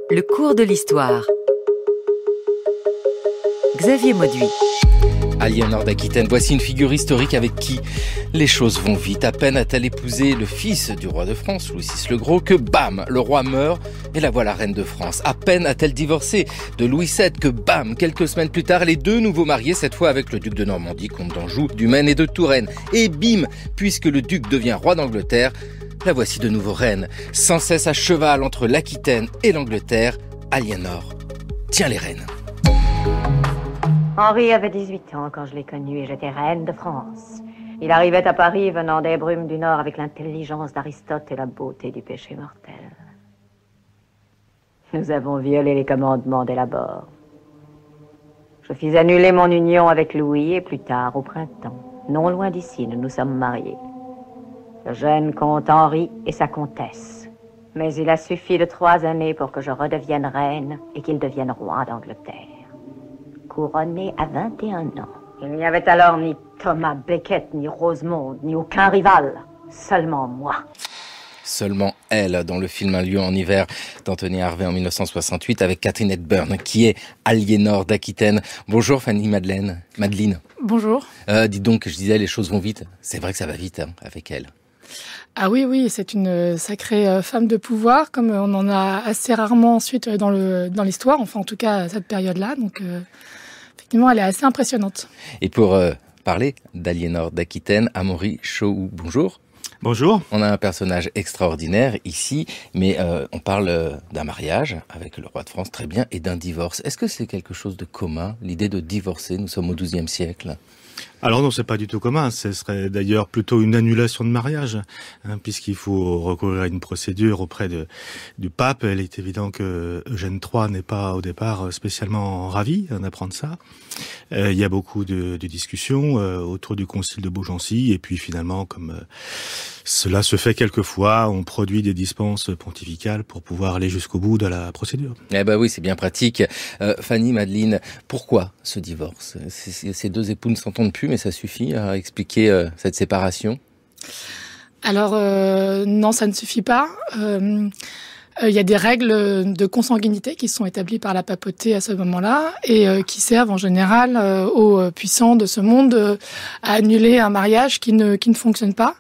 Le cours de l'histoire. Xavier Mauduit. Aliénor d'Aquitaine, voici une figure historique avec qui les choses vont vite. À peine a-t-elle épousé le fils du roi de France, Louis VI le Gros, que bam, le roi meurt et la voilà reine de France. À peine a-t-elle divorcé de Louis VII que bam, quelques semaines plus tard, les deux nouveaux mariés, cette fois avec le duc de Normandie, comte d'Anjou, du Maine et de Touraine. Et bim, puisque le duc devient roi d'Angleterre, la voici de nouveau reine, sans cesse à cheval entre l'Aquitaine et l'Angleterre. Aliénor tient les rênes. Henri avait 18 ans quand je l'ai connu et j'étais reine de France. Il arrivait à Paris venant des brumes du Nord avec l'intelligence d'Aristote et la beauté du péché mortel. Nous avons violé les commandements dès l'abord. Je fis annuler mon union avec Louis et plus tard, au printemps, non loin d'ici, nous nous sommes mariés. Le jeune comte Henri et sa comtesse. Mais il a suffi de 3 années pour que je redevienne reine et qu'il devienne roi d'Angleterre. Couronné à 21 ans. Il n'y avait alors ni Thomas Becket, ni Rosemonde, ni aucun rival. Seulement moi. Seulement elle, dans le film Un lieu en hiver d'Anthony Harvey en 1968 avec Katharine Hepburn, qui est Aliénor d'Aquitaine. Bonjour Fanny Madeleine. Bonjour. Dites donc, je disais, les choses vont vite. C'est vrai que ça va vite avec elle. Ah oui, c'est une sacrée femme de pouvoir, comme on en a assez rarement ensuite dans l'histoire, enfin en tout cas à cette période-là. Donc effectivement, elle est assez impressionnante. Et pour parler d'Aliénor d'Aquitaine, Amaury Chauhoux, bonjour. Bonjour. On a un personnage extraordinaire ici, mais on parle d'un mariage avec le roi de France, très bien, et d'un divorce. Est-ce que c'est quelque chose de commun, l'idée de divorcer? Nous sommes au XIIe siècle. Alors non, c'est pas du tout commun. Ce serait d'ailleurs plutôt une annulation de mariage, puisqu'il faut recourir à une procédure auprès du pape. Il est évident que Eugène III n'est pas au départ spécialement ravi d'apprendre ça. Il y a beaucoup de discussions autour du concile de Beaugency, et puis finalement, comme cela se fait quelquefois, on produit des dispenses pontificales pour pouvoir aller jusqu'au bout de la procédure. Eh ben oui, c'est bien pratique. Fanny Madeleine, pourquoi ce divorce? Ces deux époux ne s'entendent plus, mais ça suffit à expliquer cette séparation? Alors non, ça ne suffit pas. Il y a des règles de consanguinité qui sont établies par la papauté à ce moment-là et qui servent en général aux puissants de ce monde à annuler un mariage qui ne fonctionne pas.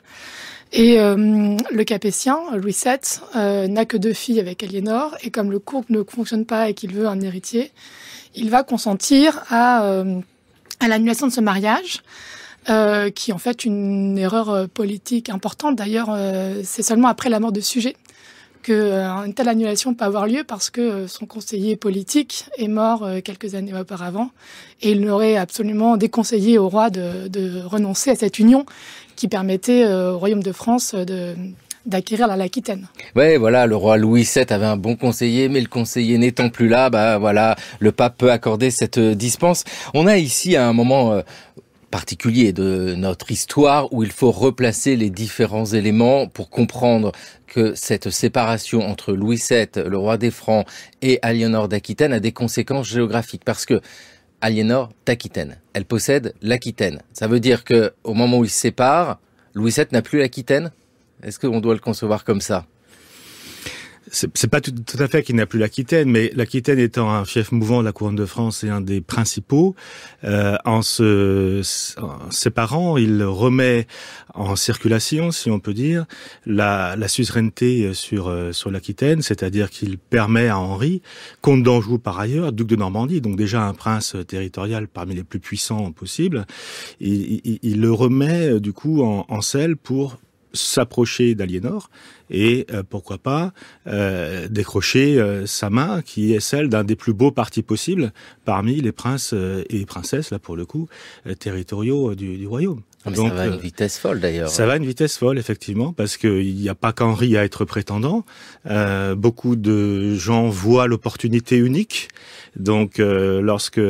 Et le Capétien, Louis VII, n'a que 2 filles avec Aliénor, et comme le couple ne fonctionne pas et qu'il veut un héritier, il va consentir à l'annulation de ce mariage, qui est en fait une erreur politique importante. D'ailleurs, c'est seulement après la mort de Suger qu'une telle annulation peut avoir lieu, parce que son conseiller politique est mort quelques années auparavant, et il aurait absolument déconseillé au roi de renoncer à cette union qui permettait au royaume de France d'acquérir l'Aquitaine. Ouais, voilà, le roi Louis VII avait un bon conseiller, mais le conseiller n'étant plus là, voilà, le pape peut accorder cette dispense. On a ici un moment particulier de notre histoire où il faut replacer les différents éléments pour comprendre que cette séparation entre Louis VII, le roi des Francs, et Aliénor d'Aquitaine a des conséquences géographiques, parce que Aliénor d'Aquitaine, elle possède l'Aquitaine. Ça veut dire que au moment où ils se séparent, Louis VII n'a plus l'Aquitaine? Est-ce qu'on doit le concevoir comme ça? C'est pas tout à fait qu'il n'a plus l'Aquitaine, mais l'Aquitaine étant un fief mouvant de la couronne de France et un des principaux, en se séparant, il remet en circulation, si on peut dire, la suzeraineté sur l'Aquitaine, c'est-à-dire qu'il permet à Henri, comte d'Anjou par ailleurs, duc de Normandie, donc déjà un prince territorial parmi les plus puissants possibles, il le remet du coup en selle pour s'approcher d'Aliénor et pourquoi pas décrocher sa main, qui est celle d'un des plus beaux partis possibles parmi les princes et princesses, là pour le coup, territoriaux du royaume. Donc, ça va à une vitesse folle d'ailleurs. Ça va à une vitesse folle, effectivement, parce qu'il n'y a pas qu'Henri à être prétendant. Beaucoup de gens voient l'opportunité unique. Donc, lorsque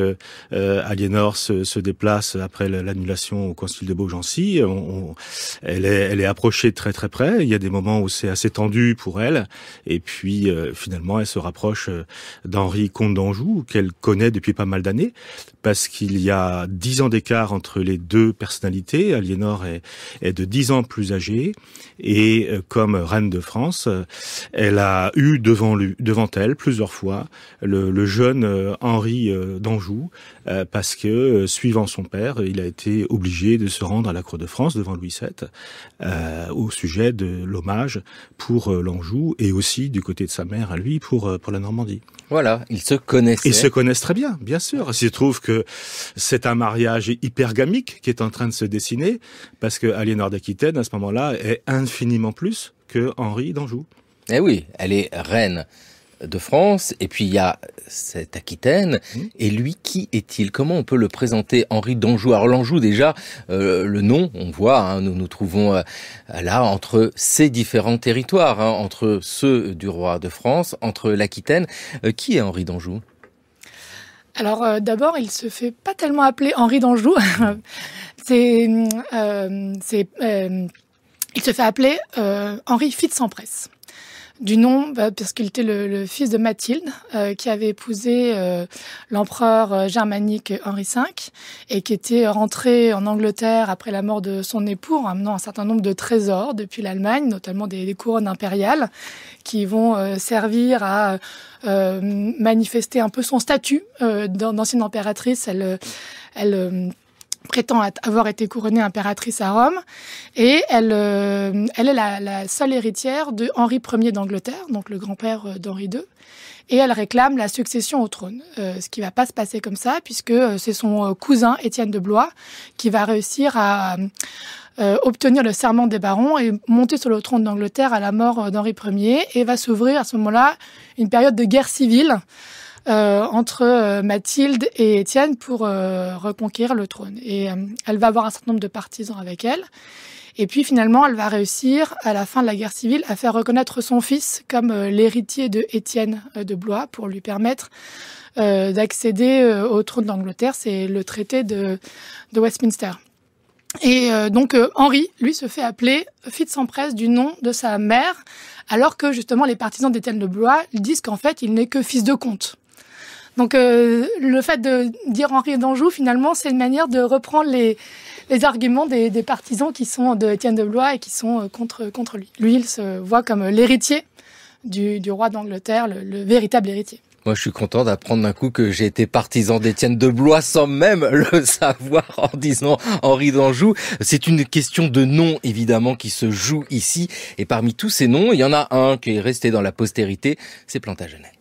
Aliénor se déplace après l'annulation au concile de Beaugency, elle est approchée de très très près. Il y a des moments où c'est été assez tendu pour elle. Et puis, finalement, elle se rapproche d'Henri, comte d'Anjou, qu'elle connaît depuis pas mal d'années, parce qu'il y a 10 ans d'écart entre les deux personnalités. Aliénor est de 10 ans plus âgée, et comme reine de France, elle a eu devant elle plusieurs fois le jeune Henri d'Anjou, parce que, suivant son père, il a été obligé de se rendre à la cour de France devant Louis VII, au sujet de l'hommage pour l'Anjou, et aussi du côté de sa mère à lui pour la Normandie. Voilà, ils se connaissaient. Ils se connaissent très bien, bien sûr. Il se trouve que c'est un mariage hypergamique qui est en train de se dessiner, parce que Aliénor d'Aquitaine, à ce moment-là, est infiniment plus que Henri d'Anjou. Eh oui, elle est reine de France, et puis il y a cette Aquitaine, et lui, qui est-il? Comment on peut le présenter, Henri d'Anjou? Alors l'Anjou, déjà, le nom, on voit, hein, nous nous trouvons là entre ces différents territoires, hein, entre ceux du roi de France, entre l'Aquitaine. Qui est Henri d'Anjou? Alors d'abord, il se fait pas tellement appeler Henri d'Anjou. Il se fait appeler Henri Fitz-en-Presse. Du nom, parce qu'il était le fils de Mathilde, qui avait épousé l'empereur germanique Henri V, et qui était rentré en Angleterre après la mort de son époux, en amenant un certain nombre de trésors depuis l'Allemagne, notamment des couronnes impériales, qui vont servir à manifester un peu son statut d'ancienne impératrice. Elle prétend avoir été couronnée impératrice à Rome, et elle est la seule héritière de Henri Ier d'Angleterre, donc le grand-père d'Henri II, et elle réclame la succession au trône. Ce qui va pas se passer comme ça, puisque c'est son cousin Étienne de Blois qui va réussir à obtenir le serment des barons et monter sur le trône d'Angleterre à la mort d'Henri Ier, et va s'ouvrir à ce moment-là une période de guerre civile entre Mathilde et Étienne pour reconquérir le trône. Et elle va avoir un certain nombre de partisans avec elle. Et puis finalement, elle va réussir, à la fin de la guerre civile, à faire reconnaître son fils comme l'héritier de Étienne de Blois, pour lui permettre d'accéder au trône d'Angleterre. C'est le traité de Westminster. Et donc Henri, lui, se fait appeler Fitz-en-Presse du nom de sa mère, alors que justement les partisans d'Étienne de Blois disent qu'en fait, il n'est que fils de comte. Donc le fait de dire Henri d'Anjou, finalement, c'est une manière de reprendre les arguments des partisans qui sont de Étienne de Blois et qui sont contre lui. Lui, il se voit comme l'héritier du roi d'Angleterre, le véritable héritier. Moi, je suis content d'apprendre d'un coup que j'ai été partisan d'Étienne de Blois sans même le savoir en disant Henri d'Anjou. C'est une question de nom, évidemment, qui se joue ici. Et parmi tous ces noms, il y en a un qui est resté dans la postérité, c'est Plantagenet.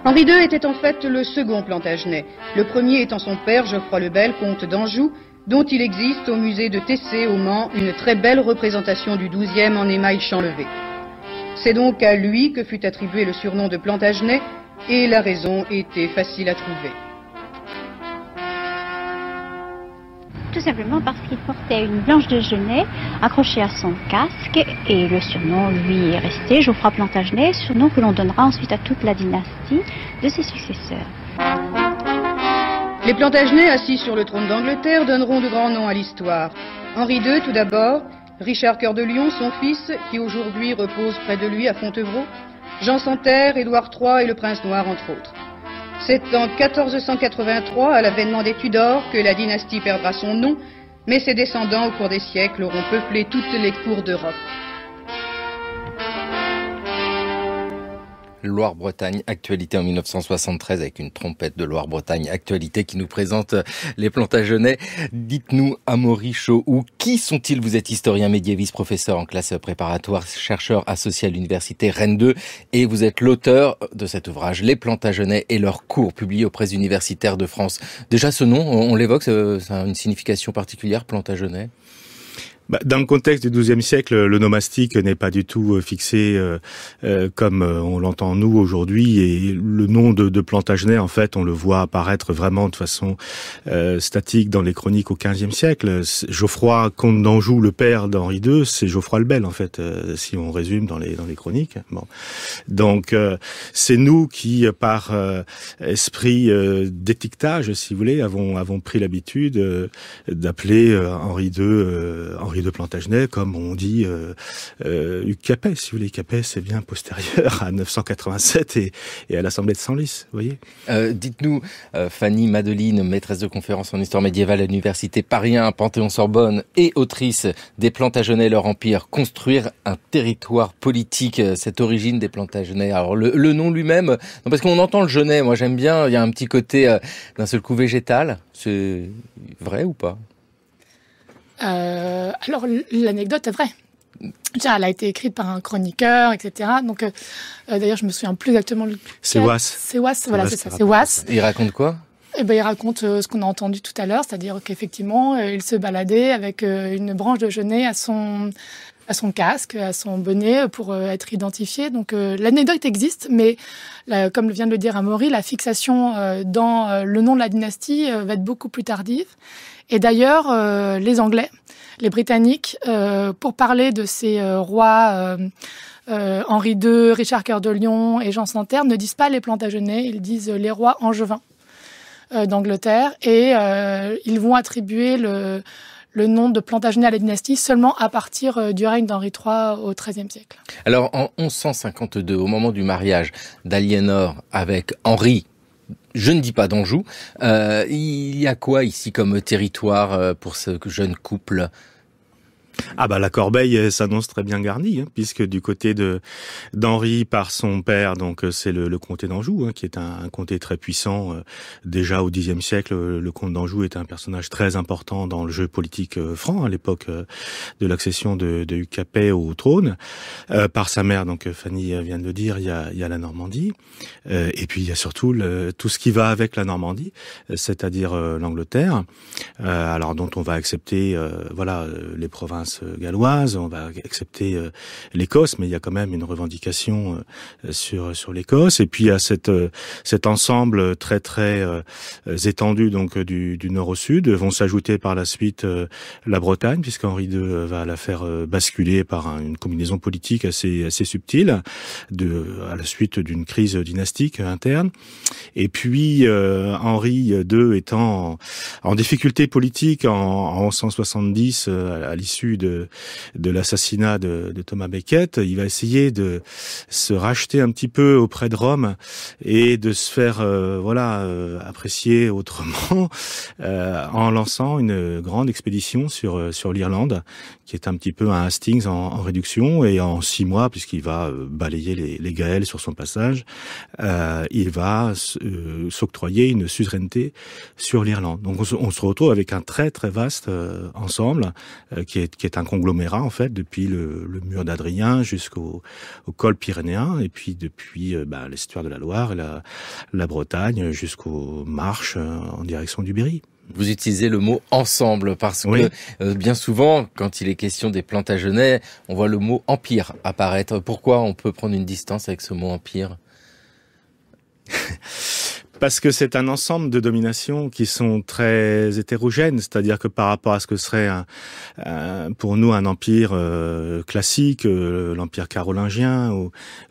Henri II était en fait le second Plantagenet, le premier étant son père Geoffroy le Bel, comte d'Anjou, dont il existe au musée de Tessé au Mans une très belle représentation du XIIe en émail champ-levé. C'est donc à lui que fut attribué le surnom de Plantagenet, et la raison était facile à trouver. Tout simplement parce qu'il portait une blanche de genêt accrochée à son casque, et le surnom lui est resté, Geoffroy Plantagenet, surnom que l'on donnera ensuite à toute la dynastie de ses successeurs. Les Plantagenets assis sur le trône d'Angleterre donneront de grands noms à l'histoire. Henri II tout d'abord, Richard Cœur de Lion, son fils, qui aujourd'hui repose près de lui à Fontevraud, Jean Santerre, Édouard III et le Prince Noir entre autres. C'est en 1483, à l'avènement des Tudors, que la dynastie perdra son nom, mais ses descendants, au cours des siècles, auront peuplé toutes les cours d'Europe. Loire-Bretagne, actualité en 1973 avec une trompette de Loire-Bretagne, actualité qui nous présente les Plantagenets. Dites-nous, Amaury Chauhoux, qui sont-ils? Vous êtes historien médiéviste, professeur en classe préparatoire, chercheur associé à l'université Rennes 2 et vous êtes l'auteur de cet ouvrage, Les Plantagenets et leurs cours, publié aux presses universitaires de France. Déjà ce nom, on l'évoque, ça a une signification particulière, Plantagenet? Dans le contexte du XIIe siècle, le nomastique n'est pas du tout fixé comme on l'entend nous aujourd'hui, et le nom de Plantagenet, en fait, on le voit apparaître vraiment de façon statique dans les chroniques au XVe siècle. Geoffroy, comte d'Anjou, le père d'Henri II, c'est Geoffroy le Bel, en fait, si on résume dans les chroniques. Bon. Donc, c'est nous qui, par esprit d'étiquetage, si vous voulez, avons pris l'habitude d'appeler Henri II Henri de Plantagenet, comme on dit Hugues Capet. Si vous voulez, Capet, c'est bien postérieur à 987 et à l'Assemblée de Senlis, vous voyez. Dites-nous, Fanny Madeline, maîtresse de conférences en histoire médiévale à l'Université Paris 1, Panthéon-Sorbonne et autrice des Plantagenets et leur empire, construire un territoire politique, cette origine des Plantagenets. Alors le nom lui-même, non, parce qu'on entend le Genet, moi j'aime bien, il y a un petit côté d'un seul coup végétal, c'est vrai ou pas? Alors l'anecdote est vraie. Elle a été écrite par un chroniqueur, etc. Donc, d'ailleurs, je me souviens plus exactement. C'est Wass. C'est Wass, voilà, c'est ça, c'est Wass. Il raconte quoi? Eh ben, il raconte ce qu'on a entendu tout à l'heure, c'est-à-dire qu'effectivement, il se baladait avec une branche de genêt à son casque, à son bonnet pour être identifié. Donc, l'anecdote existe, mais comme vient de le dire Amaury, la fixation dans le nom de la dynastie va être beaucoup plus tardive. Et d'ailleurs, les Anglais, les Britanniques, pour parler de ces rois Henri II, Richard Cœur de Lion et Jean sans Terre, ne disent pas les Plantagenets, ils disent les rois angevins d'Angleterre. Et ils vont attribuer le nom de Plantagenet à la dynastie seulement à partir du règne d'Henri III au XIIIe siècle. Alors, en 1152, au moment du mariage d'Aliénor avec Henri, je ne dis pas d'Anjou, il y a quoi ici comme territoire pour ce jeune couple ? Ah bah la corbeille s'annonce très bien garnie, puisque du côté d'Henri par son père, donc c'est le comté d'Anjou, qui est un comté très puissant. Déjà au Xe siècle, le comte d'Anjou est un personnage très important dans le jeu politique franc à l'époque de l'accession de Hugues Capet au trône. Par sa mère, donc Fanny vient de le dire, il y a la Normandie, et puis il y a surtout tout ce qui va avec la Normandie, c'est-à-dire l'Angleterre, alors dont on va accepter les provinces galloises, on va accepter l'Écosse, mais il y a quand même une revendication sur l'Écosse. Et puis il y a cet ensemble très très étendu donc du nord au sud. Vont s'ajouter par la suite la Bretagne, puisqu'Henri II va la faire basculer par une combinaison politique assez subtile à la suite d'une crise dynastique interne. Et puis Henri II étant en difficulté politique en 1170 à l'issue de l'assassinat de Thomas Becket, il va essayer de se racheter un petit peu auprès de Rome et de se faire apprécier autrement en lançant une grande expédition sur l'Irlande, qui est un petit peu un Hastings en réduction, et en 6 mois, puisqu'il va balayer les Gaëls sur son passage, il va s'octroyer une suzeraineté sur l'Irlande. Donc on se retrouve avec un très très vaste ensemble qui est un conglomérat en fait, depuis le mur d'Adrien jusqu'au col pyrénéen, et puis depuis l'estuaire de la Loire et la Bretagne jusqu'aux marches en direction du Berry. Vous utilisez le mot ensemble parce que bien souvent, quand il est question des Plantagenets, on voit le mot empire apparaître. Pourquoi on peut prendre une distance avec ce mot empire ? Parce que c'est un ensemble de dominations qui sont très hétérogènes, c'est-à-dire que par rapport à ce que serait pour nous un empire classique, l'empire carolingien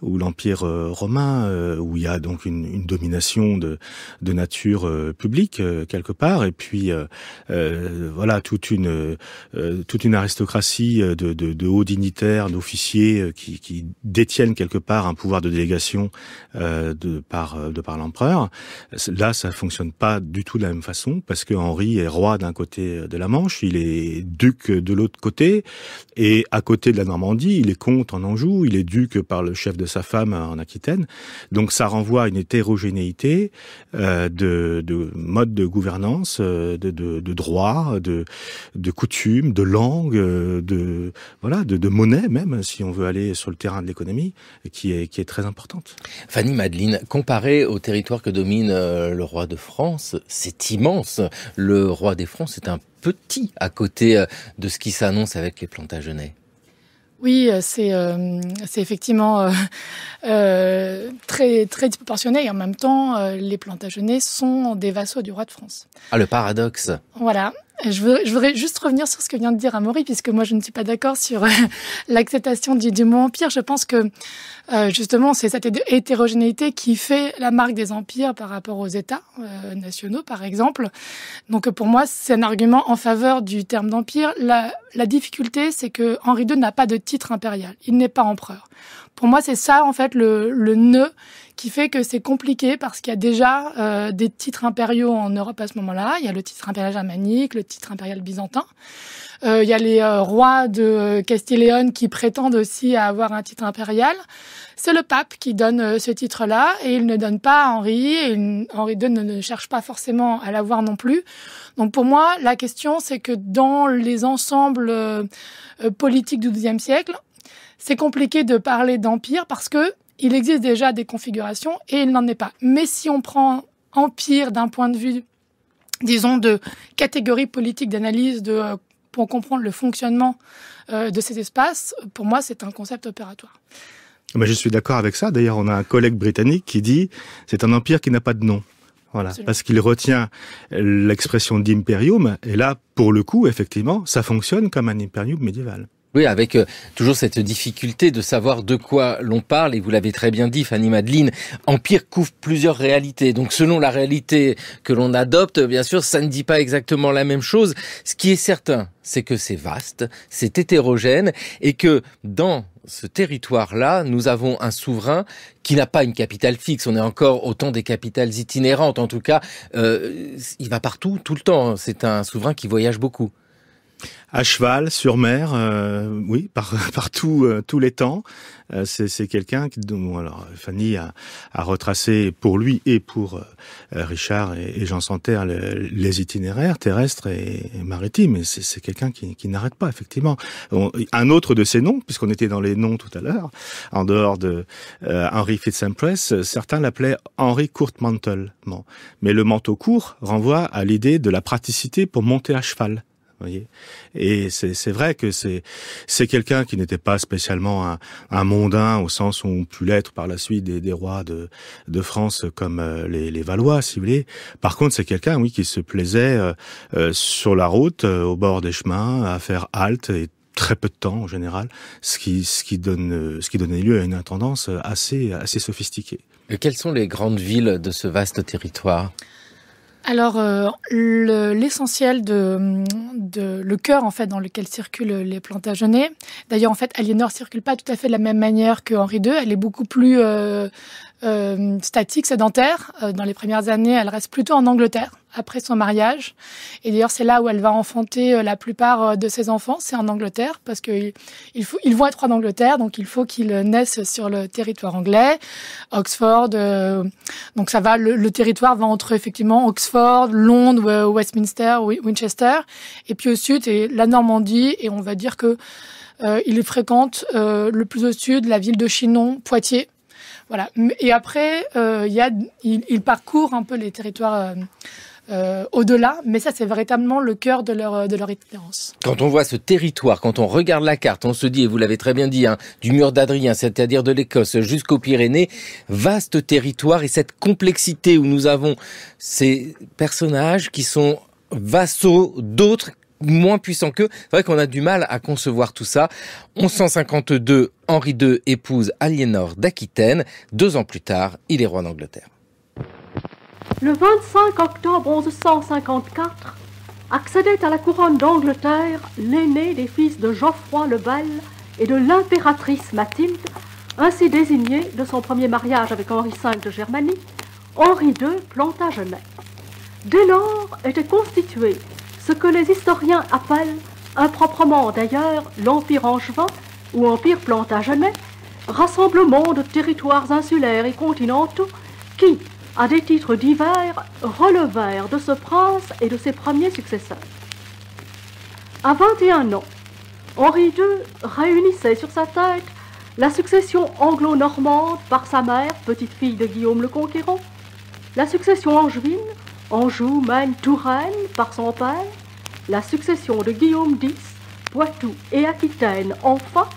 ou l'empire romain, où il y a donc une domination de nature publique quelque part, et puis toute une aristocratie de hauts dignitaires, d'officiers qui détiennent quelque part un pouvoir de délégation de par l'empereur. Là, ça fonctionne pas du tout de la même façon, parce que Henri est roi d'un côté de la Manche, il est duc de l'autre côté, et à côté de la Normandie, il est comte en Anjou, il est duc par le chef de sa femme en Aquitaine. Donc ça renvoie à une hétérogénéité de mode de gouvernance, de droit, de coutumes, de langue, de monnaie même, si on veut aller sur le terrain de l'économie, qui est très importante. Fanny Madeline, comparé au territoire que domine le roi de France, c'est immense. Le roi des Francs, c'est un petit à côté de ce qui s'annonce avec les Plantagenets. Oui, c'est effectivement très très disproportionné, et en même temps, les Plantagenets sont des vassaux du roi de France. Ah, le paradoxe. Voilà. Je voudrais juste revenir sur ce que vient de dire Amaury, puisque moi je ne suis pas d'accord sur l'acceptation du mot empire. Je pense que justement c'est cette hétérogénéité qui fait la marque des empires par rapport aux États nationaux, par exemple. Donc pour moi c'est un argument en faveur du terme d'empire. La difficulté, c'est que Henri II n'a pas de titre impérial. Il n'est pas empereur. Pour moi, c'est ça, en fait, le nœud qui fait que c'est compliqué parce qu'il y a déjà des titres impériaux en Europe à ce moment-là. Il y a le titre impérial germanique, le titre impérial byzantin. Il y a les rois de Castille et Léon qui prétendent aussi à avoir un titre impérial. C'est le pape qui donne ce titre-là et il ne donne pas à Henri. Et Henri II ne cherche pas forcément à l'avoir non plus. Donc pour moi, la question, c'est que dans les ensembles politiques du XIIe siècle, c'est compliqué de parler d'empire parce que il existe déjà des configurations et il n'en est pas. Mais si on prend empire d'un point de vue, disons, de catégorie politique d'analyse pour comprendre le fonctionnement de ces espaces, pour moi, c'est un concept opératoire. Mais je suis d'accord avec ça. D'ailleurs, on a un collègue britannique qui dit c'est un empire qui n'a pas de nom. Voilà, absolument. Parce qu'il retient l'expression d'imperium. Et là, pour le coup, effectivement, ça fonctionne comme un imperium médiéval. Oui, avec toujours cette difficulté de savoir de quoi l'on parle, et vous l'avez très bien dit, Fanny Madeline, empire couvre plusieurs réalités. Donc selon la réalité que l'on adopte, bien sûr, ça ne dit pas exactement la même chose. Ce qui est certain, c'est que c'est vaste, c'est hétérogène, et que dans ce territoire-là, nous avons un souverain qui n'a pas une capitale fixe. On est encore au temps des capitales itinérantes. En tout cas, il va partout, tout le temps. C'est un souverain qui voyage beaucoup. À cheval, sur mer, oui, partout, tous les temps. C'est quelqu'un qui, alors Fanny a retracé pour lui et pour Richard et Jean Santerre les itinéraires terrestres et maritimes. Et c'est quelqu'un qui n'arrête pas, effectivement. Un autre de ses noms, puisqu'on était dans les noms tout à l'heure, en dehors de Henry Fitz-Empress, certains l'appelaient Henry Court-Mantle. Bon. Mais le manteau court renvoie à l'idée de la praticité pour monter à cheval. Voyez. Et c'est vrai que c'est quelqu'un qui n'était pas spécialement un mondain au sens où on pu l'être par la suite des rois de France comme les Valois, si vous voulez. Par contre, c'est quelqu'un, oui, qui se plaisait sur la route, au bord des chemins, à faire halte et très peu de temps en général, ce qui donnait lieu à une intendance assez sophistiquée. Et quelles sont les grandes villes de ce vaste territoire ? Alors, l'essentiel le cœur, en fait, dans lequel circulent les Plantagenets. D'ailleurs, en fait, Aliénor circule pas tout à fait de la même manière que Henri II. Elle est beaucoup plus statique, sédentaire. Dans les premières années, elle reste plutôt en Angleterre, après son mariage. Et d'ailleurs, c'est là où elle va enfanter la plupart de ses enfants. C'est en Angleterre, parce qu'ils vont être rois d'Angleterre, donc il faut qu'ils naissent sur le territoire anglais. Oxford, donc ça va, le territoire va entre, effectivement, Oxford, Londres, Westminster, Winchester, et puis au sud, et la Normandie, et on va dire que il fréquente le plus au sud la ville de Chinon, Poitiers. Voilà. Et après, il parcourt un peu les territoires au-delà, mais ça, c'est véritablement le cœur de leur itinérance. Quand on voit ce territoire, quand on regarde la carte, on se dit, et vous l'avez très bien dit, hein, du mur d'Adrien, c'est-à-dire de l'Écosse jusqu'aux Pyrénées, vaste territoire, et cette complexité où nous avons ces personnages qui sont vassaux d'autres moins puissants qu'eux. C'est vrai qu'on a du mal à concevoir tout ça. 1152, Henri II épouse Aliénor d'Aquitaine. 2 ans plus tard, il est roi d'Angleterre. Le 25 octobre 1154, accédait à la couronne d'Angleterre l'aîné des fils de Geoffroy le Bel et de l'impératrice Mathilde, ainsi désigné de son premier mariage avec Henri V de Germanie, Henri II Plantagenet. Dès lors était constitué ce que les historiens appellent, improprement d'ailleurs, l'Empire angevin ou Empire plantagenet, rassemblement de territoires insulaires et continentaux qui, à des titres divers, relevèrent de ce prince et de ses premiers successeurs. À 21 ans, Henri II réunissait sur sa tête la succession anglo-normande par sa mère, petite-fille de Guillaume le Conquérant, la succession angevine, Anjou, Maine, Touraine, par son père, la succession de Guillaume X, Poitou et Aquitaine, enfin,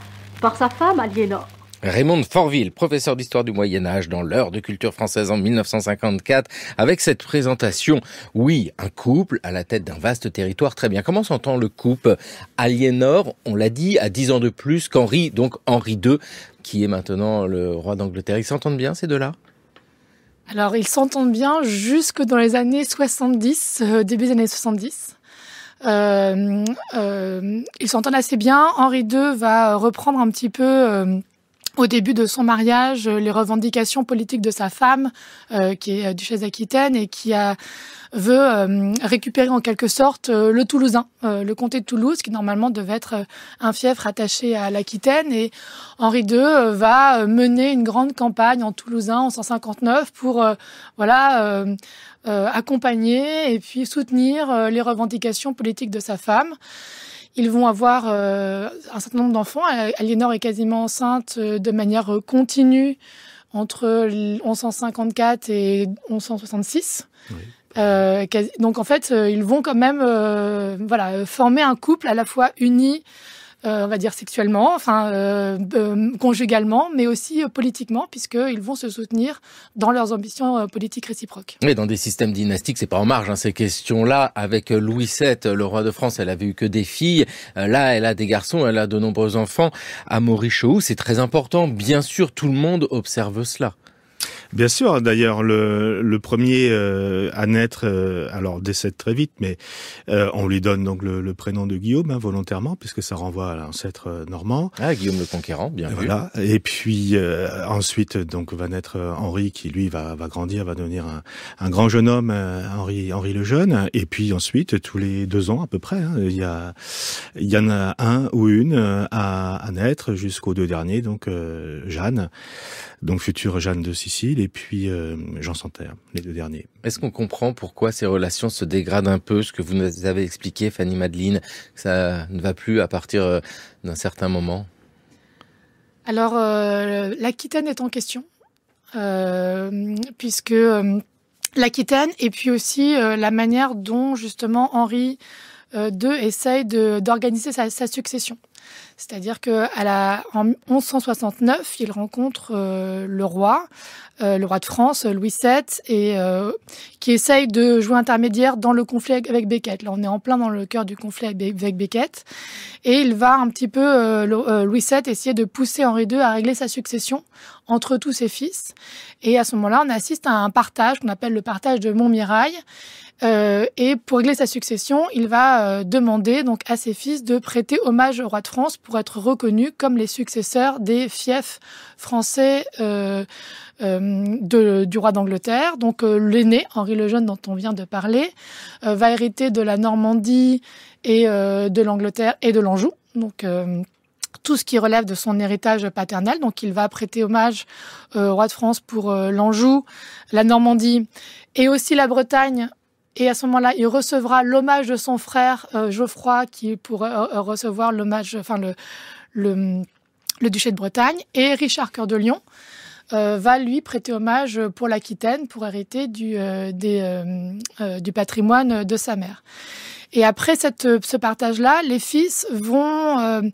par sa femme Aliénor. Raymond Forville, professeur d'histoire du Moyen-Âge dans l'heure de culture française en 1954, avec cette présentation. Oui, un couple à la tête d'un vaste territoire, très bien. Comment s'entend le couple? Aliénor, on l'a dit, a 10 ans de plus qu'Henri, donc Henri II, qui est maintenant le roi d'Angleterre. Ils s'entendent bien, ces deux-là? Alors, ils s'entendent bien jusque dans les années 70, début des années 70. Ils s'entendent assez bien. Henri II va reprendre un petit peu... au début de son mariage, les revendications politiques de sa femme, qui est duchesse d'Aquitaine et qui veut récupérer en quelque sorte le Toulousain, le comté de Toulouse, qui normalement devait être un fief rattaché à l'Aquitaine. Et Henri II va mener une grande campagne en Toulousain en 159 pour accompagner et puis soutenir les revendications politiques de sa femme. Ils vont avoir un certain nombre d'enfants. Aliénor est quasiment enceinte de manière continue entre 1154 et 1166. Oui. Donc en fait, ils vont quand même former un couple à la fois uni, on va dire sexuellement, conjugalement, mais aussi politiquement, puisqu'ils vont se soutenir dans leurs ambitions politiques réciproques. Mais dans des systèmes dynastiques, c'est pas en marge, ces questions-là. Avec Louis VII, le roi de France, elle avait eu que des filles. Là, elle a des garçons, elle a de nombreux enfants. À Morichehoux, c'est très important. Bien sûr, tout le monde observe cela. Bien sûr, d'ailleurs, le premier à naître, alors décède très vite, mais on lui donne donc le prénom de Guillaume, volontairement, puisque ça renvoie à l'ancêtre normand. Ah, Guillaume le Conquérant, bien vu. Voilà. Et puis ensuite, donc va naître Henri, qui lui va grandir, va devenir un grand jeune homme, Henri le Jeune. Et puis ensuite, tous les 2 ans à peu près, il y en a un ou une à naître jusqu'aux 2 derniers, donc Jeanne, donc future Jeanne de Sicile, et puis Jean Santerre, les 2 derniers. Est-ce qu'on comprend pourquoi ces relations se dégradent un peu, ce que vous nous avez expliqué, Fanny Madeline, que ça ne va plus à partir d'un certain moment? Alors, l'Aquitaine est en question, puisque l'Aquitaine, et puis aussi la manière dont justement Henri II essaye d'organiser sa succession. C'est-à-dire en 1169, il rencontre le roi de France, Louis VII, et qui essaye de jouer intermédiaire dans le conflit avec Becket. Là, on est en plein dans le cœur du conflit avec Becket. Et il va un petit peu, Louis VII, essayer de pousser Henri II à régler sa succession entre tous ses fils. Et à ce moment-là, on assiste à un partage qu'on appelle le partage de Montmirail. Et pour régler sa succession, il va demander donc à ses fils de prêter hommage au roi de France pour être reconnus comme les successeurs des fiefs français du roi d'Angleterre. Donc l'aîné, Henri le Jeune, dont on vient de parler, va hériter de la Normandie et de l'Angleterre et de l'Anjou. Donc tout ce qui relève de son héritage paternel. Donc il va prêter hommage au roi de France pour l'Anjou, la Normandie et aussi la Bretagne. Et à ce moment-là, il recevra l'hommage de son frère Geoffroy, qui pourrait recevoir l'hommage, le duché de Bretagne. Et Richard Cœur de Lion va lui prêter hommage pour l'Aquitaine, pour hériter du patrimoine de sa mère. Et après ce partage-là, les fils vont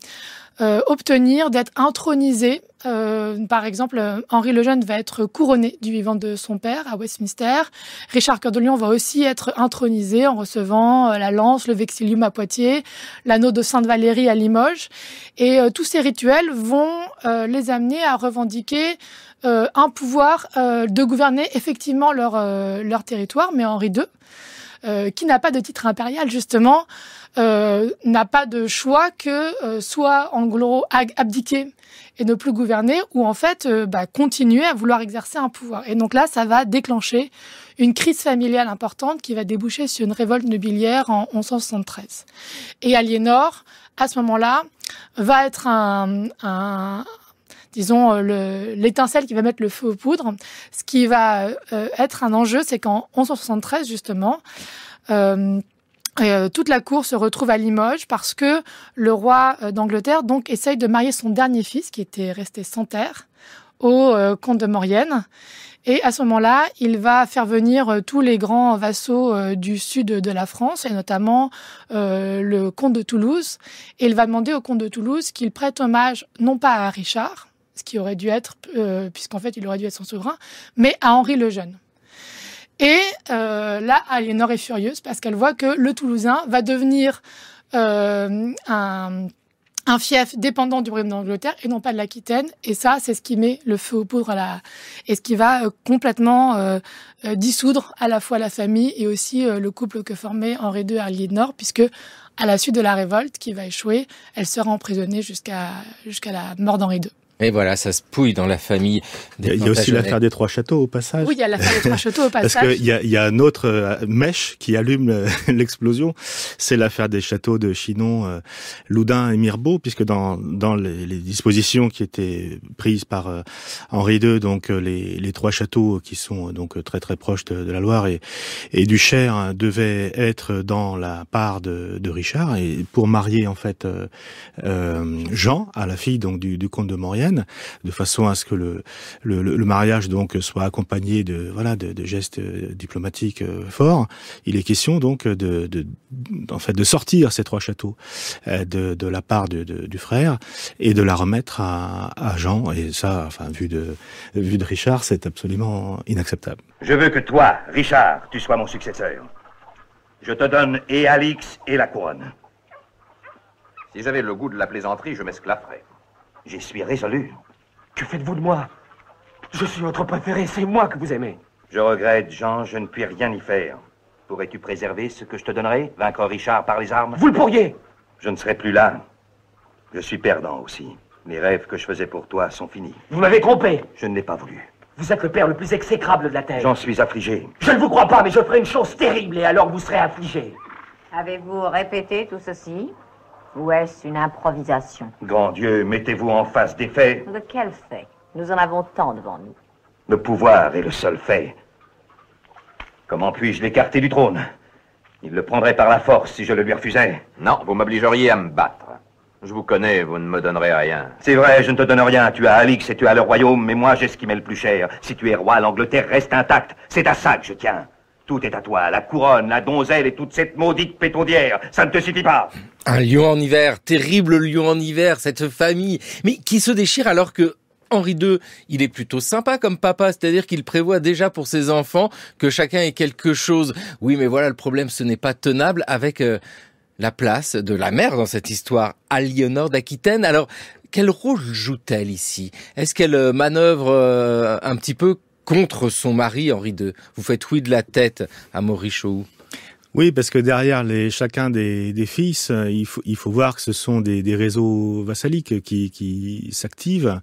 obtenir d'être intronisés. Par exemple, Henri le Jeune va être couronné du vivant de son père à Westminster. Richard Cœur de Lion va aussi être intronisé en recevant la lance, le vexillium à Poitiers, l'anneau de Sainte-Valérie à Limoges. Et tous ces rituels vont les amener à revendiquer un pouvoir de gouverner effectivement leur territoire, mais Henri II, qui n'a pas de titre impérial justement, n'a pas de choix que soit en gros abdiquer et ne plus gouverner, ou en fait continuer à vouloir exercer un pouvoir. Et donc là, ça va déclencher une crise familiale importante qui va déboucher sur une révolte nobiliaire en 1173. Et Aliénor, à ce moment-là, va être l'étincelle qui va mettre le feu aux poudres. Ce qui va être un enjeu, c'est qu'en 1173, justement, toute la cour se retrouve à Limoges parce que le roi d'Angleterre donc essaye de marier son dernier fils, qui était resté sans terre, au comte de Maurienne. Et à ce moment-là, il va faire venir tous les grands vassaux du sud de la France, et notamment le comte de Toulouse. Et il va demander au comte de Toulouse qu'il prête hommage non pas à Richard, ce qui aurait dû être, puisqu'en fait, il aurait dû être son souverain, mais à Henri le Jeune. Et là, Aliénor est furieuse parce qu'elle voit que le Toulousain va devenir un fief dépendant du royaume d'Angleterre et non pas de l'Aquitaine. Et ça, c'est ce qui met le feu aux poudres et ce qui va complètement dissoudre à la fois la famille et aussi le couple que formait Henri II et Aliénor, puisque à la suite de la révolte qui va échouer, elle sera emprisonnée jusqu'à la mort d'Henri II. Et voilà, ça se pouille dans la famille. Il y a aussi l'affaire des Trois Châteaux au passage. Oui, il y a l'affaire des Trois Châteaux au passage. Parce qu'il y a un autre mèche qui allume l'explosion. C'est l'affaire des châteaux de Chinon, Loudun et Mirebeau, puisque dans les dispositions qui étaient prises par Henri II, donc les trois châteaux qui sont donc très très proches de la Loire et du Cher hein, devaient être dans la part de Richard et pour marier en fait Jean à la fille donc du comte de Maurienne, de façon à ce que le mariage donc soit accompagné de gestes diplomatiques forts. Il est question donc de sortir ces trois châteaux de la part du frère et de la remettre à Jean. Et ça, enfin vu de Richard, c'est absolument inacceptable. Je veux que toi, Richard, tu sois mon successeur. Je te donne et Alix et la couronne. Si j'avais le goût de la plaisanterie, je m'esclafferais. J'y suis résolu. Que faites-vous de moi? Je suis votre préféré, c'est moi que vous aimez. Je regrette, Jean, je ne puis rien y faire. Pourrais-tu préserver ce que je te donnerai? Vaincre Richard par les armes? Vous le pourriez! Je ne serai plus là. Je suis perdant aussi. Les rêves que je faisais pour toi sont finis. Vous m'avez trompé. Je ne l'ai pas voulu. Vous êtes le père le plus exécrable de la terre. J'en suis affligé. Je ne vous crois pas, mais je ferai une chose terrible et alors vous serez affligé. Avez-vous répété tout ceci? Ou est-ce une improvisation? Grand Dieu, mettez-vous en face des faits. De quels faits? Nous en avons tant devant nous. Le pouvoir est le seul fait. Comment puis-je l'écarter du trône? Il le prendrait par la force si je le lui refusais. Non, vous m'obligeriez à me battre. Je vous connais, vous ne me donnerez rien. C'est vrai, je ne te donne rien. Tu as Alix et tu as le royaume, mais moi j'ai ce qui m'est le plus cher. Si tu es roi, l'Angleterre reste intacte. C'est à ça que je tiens. Tout est à toi, la couronne, la donzelle et toute cette maudite pétaudière. Ça ne te suffit pas. Un lion en hiver, terrible lion en hiver, cette famille, mais qui se déchire alors que Henri II, il est plutôt sympa comme papa, c'est-à-dire qu'il prévoit déjà pour ses enfants que chacun ait quelque chose. Oui, mais voilà, le problème, ce n'est pas tenable avec la place de la mère dans cette histoire, Aliénor d'Aquitaine. Alors, quel rôle joue-t-elle ici? Est-ce qu'elle manœuvre un petit peu contre son mari, Henri II? Vous faites oui de la tête à Maurice Chohou. Oui, parce que derrière chacun des fils, il faut voir que ce sont des réseaux vassaliques qui s'activent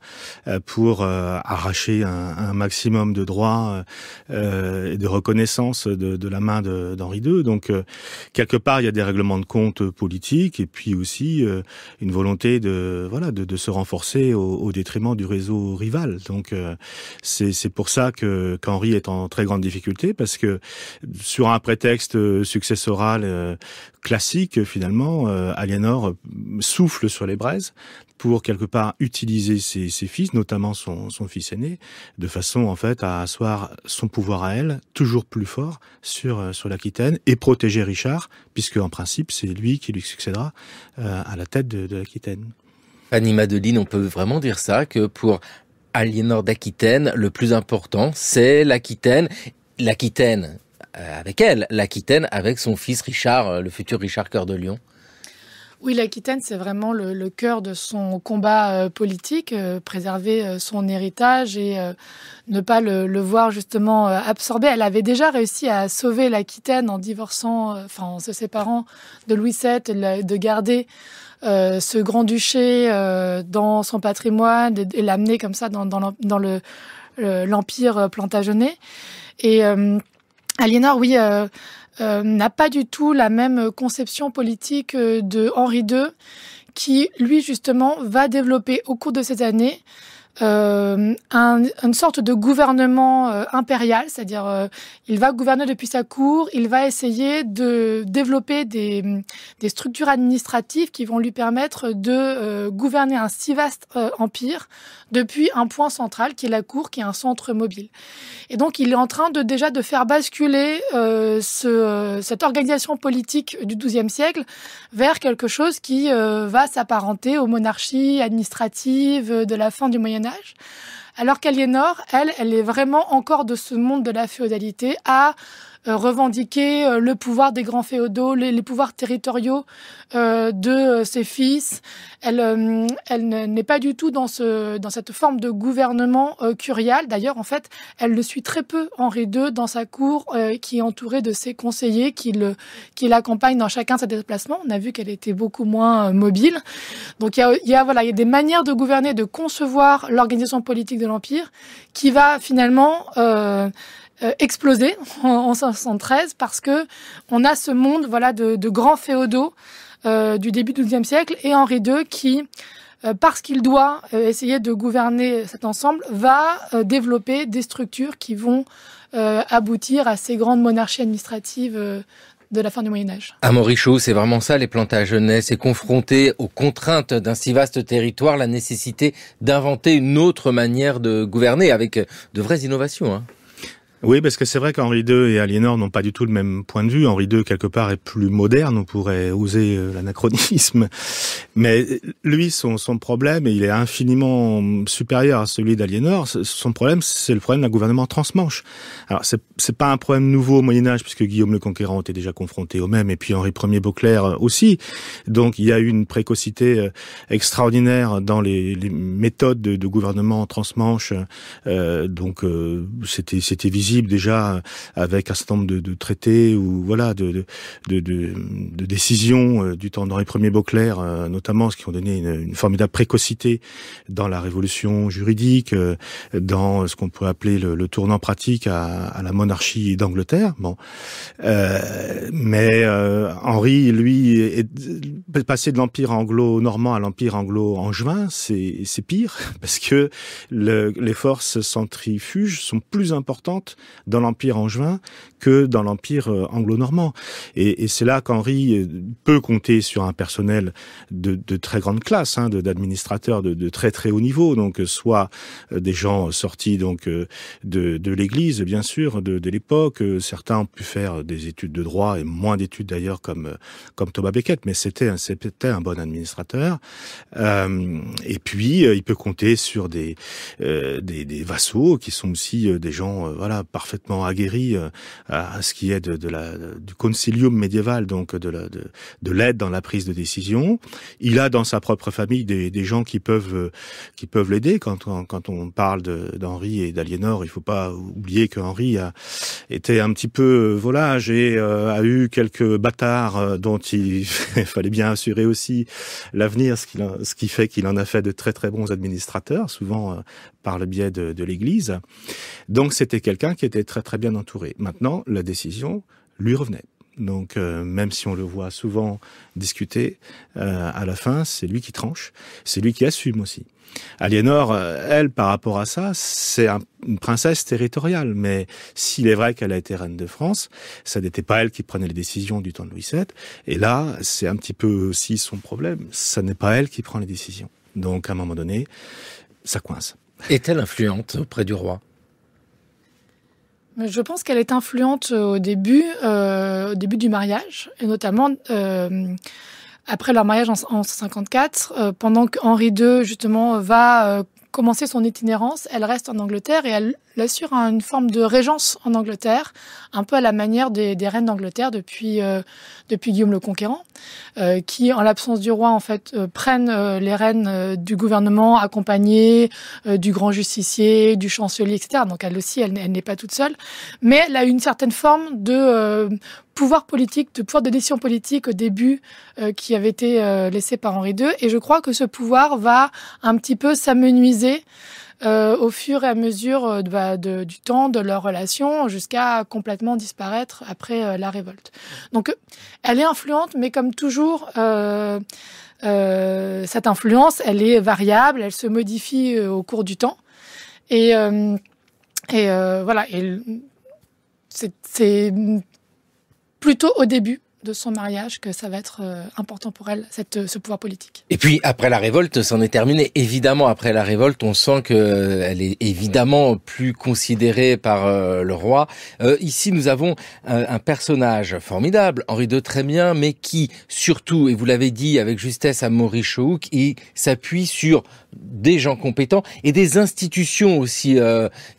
pour arracher un maximum de droits et de reconnaissance de la main d'Henri II. Donc quelque part, il y a des règlements de compte politiques et puis aussi une volonté de se renforcer au détriment du réseau rival. Donc c'est pour ça qu'Henri est en très grande difficulté, parce que sur un prétexte successoral classique, finalement, Aliénor souffle sur les braises pour quelque part utiliser ses fils, notamment son fils aîné, de façon en fait à asseoir son pouvoir à elle toujours plus fort sur l'Aquitaine et protéger Richard, puisque en principe c'est lui qui lui succédera à la tête de l'Aquitaine. Fanny Madeline, on peut vraiment dire ça, que pour Aliénor d'Aquitaine, le plus important, c'est l'Aquitaine. L'Aquitaine avec elle, l'Aquitaine avec son fils Richard, le futur Richard Cœur de Lion. Oui, l'Aquitaine, c'est vraiment le cœur de son combat politique, préserver son héritage et ne pas le voir justement absorbé. Elle avait déjà réussi à sauver l'Aquitaine en divorçant, en se séparant de Louis VII, de garder ce grand-duché dans son patrimoine et l'amener comme ça dans l'empire plantagenet. Et Aliénor, oui, n'a pas du tout la même conception politique de Henri II, qui, lui, justement, va développer au cours de ces années une sorte de gouvernement impérial, c'est-à-dire il va gouverner depuis sa cour, il va essayer de développer des structures administratives qui vont lui permettre de gouverner un si vaste empire depuis un point central qui est la cour, qui est un centre mobile. Et donc il est en train déjà de faire basculer cette organisation politique du XIIe siècle vers quelque chose qui va s'apparenter aux monarchies administratives de la fin du Moyen Âge Moyen-Âge. Alors qu'Aliénor, elle est vraiment encore de ce monde de la féodalité à revendiquer le pouvoir des grands féodaux, les pouvoirs territoriaux de ses fils. Elle n'est pas du tout dans cette forme de gouvernement curial. D'ailleurs, en fait, elle le suit très peu, Henri II, dans sa cour, qui est entourée de ses conseillers qui l'accompagnent dans chacun de ses déplacements. On a vu qu'elle était beaucoup moins mobile. Donc il y a des manières de gouverner, de concevoir l'organisation politique de l'Empire qui va finalement exploser en 513 parce que on a ce monde de grands féodaux du début du XIIe siècle et Henri II qui parce qu'il doit essayer de gouverner cet ensemble va développer des structures qui vont aboutir à ces grandes monarchies administratives de la fin du Moyen-Âge. À Montrichou, c'est vraiment ça, les Plantagenets, c'est confronter aux contraintes d'un si vaste territoire la nécessité d'inventer une autre manière de gouverner avec de vraies innovations, hein. Oui, parce que c'est vrai qu'Henri II et Aliénor n'ont pas du tout le même point de vue. Henri II, quelque part, est plus moderne, on pourrait oser l'anachronisme. Mais lui, son problème, et il est infiniment supérieur à celui d'Aliénor, son problème, c'est le problème d'un gouvernement transmanche. Alors, c'est pas un problème nouveau au Moyen-Âge, puisque Guillaume le Conquérant était déjà confronté au même, et puis Henri Ier Beauclerc aussi. Donc, il y a eu une précocité extraordinaire dans les méthodes de gouvernement transmanche. Donc, c'était visible déjà avec un certain nombre de traités ou de décisions du temps d'Henri Ier Beauclerc, notamment, ce qui ont donné une formidable précocité dans la révolution juridique, dans ce qu'on pourrait appeler le tournant pratique à la monarchie d'Angleterre. Bon, mais Henri, lui, est passé de l'empire anglo-normand à l'empire anglo-angevin, c'est pire parce que les forces centrifuges sont plus importantes dans l'empire angevin que dans l'empire anglo-normand. Et c'est là qu'Henri peut compter sur un personnel de très grande classe, d'administrateurs de très très haut niveau, donc soit des gens sortis donc de l'Église, bien sûr, de l'époque. Certains ont pu faire des études de droit et moins d'études d'ailleurs comme Thomas Becket, mais c'était un bon administrateur. Et puis il peut compter sur des vassaux qui sont aussi des gens parfaitement aguerris à ce qui est du concilium médiéval, donc de l'aide dans la prise de décision. Il a dans sa propre famille des gens qui peuvent l'aider. Quand on parle d'Henri et d'Aliénor, il faut pas oublier que Henri était un petit peu volage et a eu quelques bâtards dont il fallait bien assurer aussi l'avenir, ce qui fait qu'il en a fait de très très bons administrateurs, souvent par le biais de l'Église. Donc c'était quelqu'un qui était très très bien entouré. Maintenant, la décision lui revenait. Donc même si on le voit souvent discuter, à la fin, c'est lui qui tranche, c'est lui qui assume aussi. Aliénor, elle, par rapport à ça, c'est une princesse territoriale, mais s'il est vrai qu'elle a été reine de France, ça n'était pas elle qui prenait les décisions du temps de Louis VII, et là, c'est un petit peu aussi son problème, ça n'est pas elle qui prend les décisions. Donc à un moment donné, ça coince. Est-elle influente auprès du roi ? Je pense qu'elle est influente au début du mariage, et notamment après leur mariage en 154, pendant qu'Henri II, justement, va commencer son itinérance, elle reste en Angleterre et elle assure une forme de régence en Angleterre, un peu à la manière des reines d'Angleterre depuis Guillaume le Conquérant, qui, en l'absence du roi, en fait, prennent les rênes du gouvernement, accompagnées du grand justicier, du chancelier, etc. Donc elle aussi, elle n'est pas toute seule, mais elle a une certaine forme de pouvoir politique, de pouvoir de décision politique au début qui avait été laissé par Henri II, et je crois que ce pouvoir va un petit peu s'amenuiser au fur et à mesure du temps, de leur relation, jusqu'à complètement disparaître après la révolte. Donc, elle est influente, mais comme toujours, cette influence, elle est variable, elle se modifie au cours du temps. Et voilà, et c'est plutôt au début de son mariage que ça va être important pour elle, ce pouvoir politique. Et puis, après la révolte, c'en est terminé. Évidemment, après la révolte, on sent qu'elle est évidemment plus considérée par le roi. Ici, nous avons un personnage formidable, Henri II, très bien, mais qui, surtout, et vous l'avez dit avec justesse à Maurice Chohuk, il s'appuie sur des gens compétents et des institutions aussi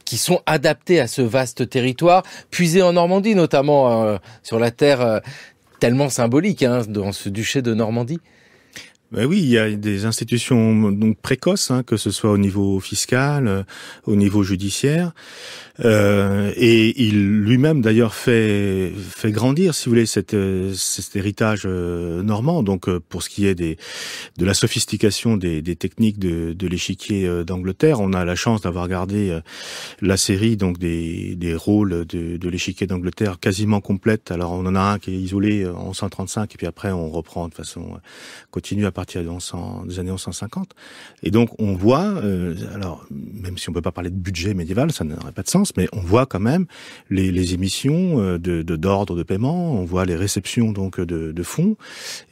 qui sont adaptées à ce vaste territoire, puisé en Normandie, notamment sur la terre tellement symbolique, dans ce duché de Normandie. Ben oui, il y a des institutions donc précoces, que ce soit au niveau fiscal, au niveau judiciaire, et il lui-même d'ailleurs fait grandir, si vous voulez, cet héritage normand. Donc pour ce qui est de la sophistication des techniques de l'échiquier d'Angleterre, on a la chance d'avoir gardé la série donc des rôles de l'échiquier d'Angleterre quasiment complète. Alors on en a un qui est isolé en 135 et puis après on reprend de façon continue à partir des années 1150. Et donc on voit, alors même si on peut pas parler de budget médiéval, ça n'aurait pas de sens, mais on voit quand même les émissions d'ordre de paiement, on voit les réceptions donc de fonds.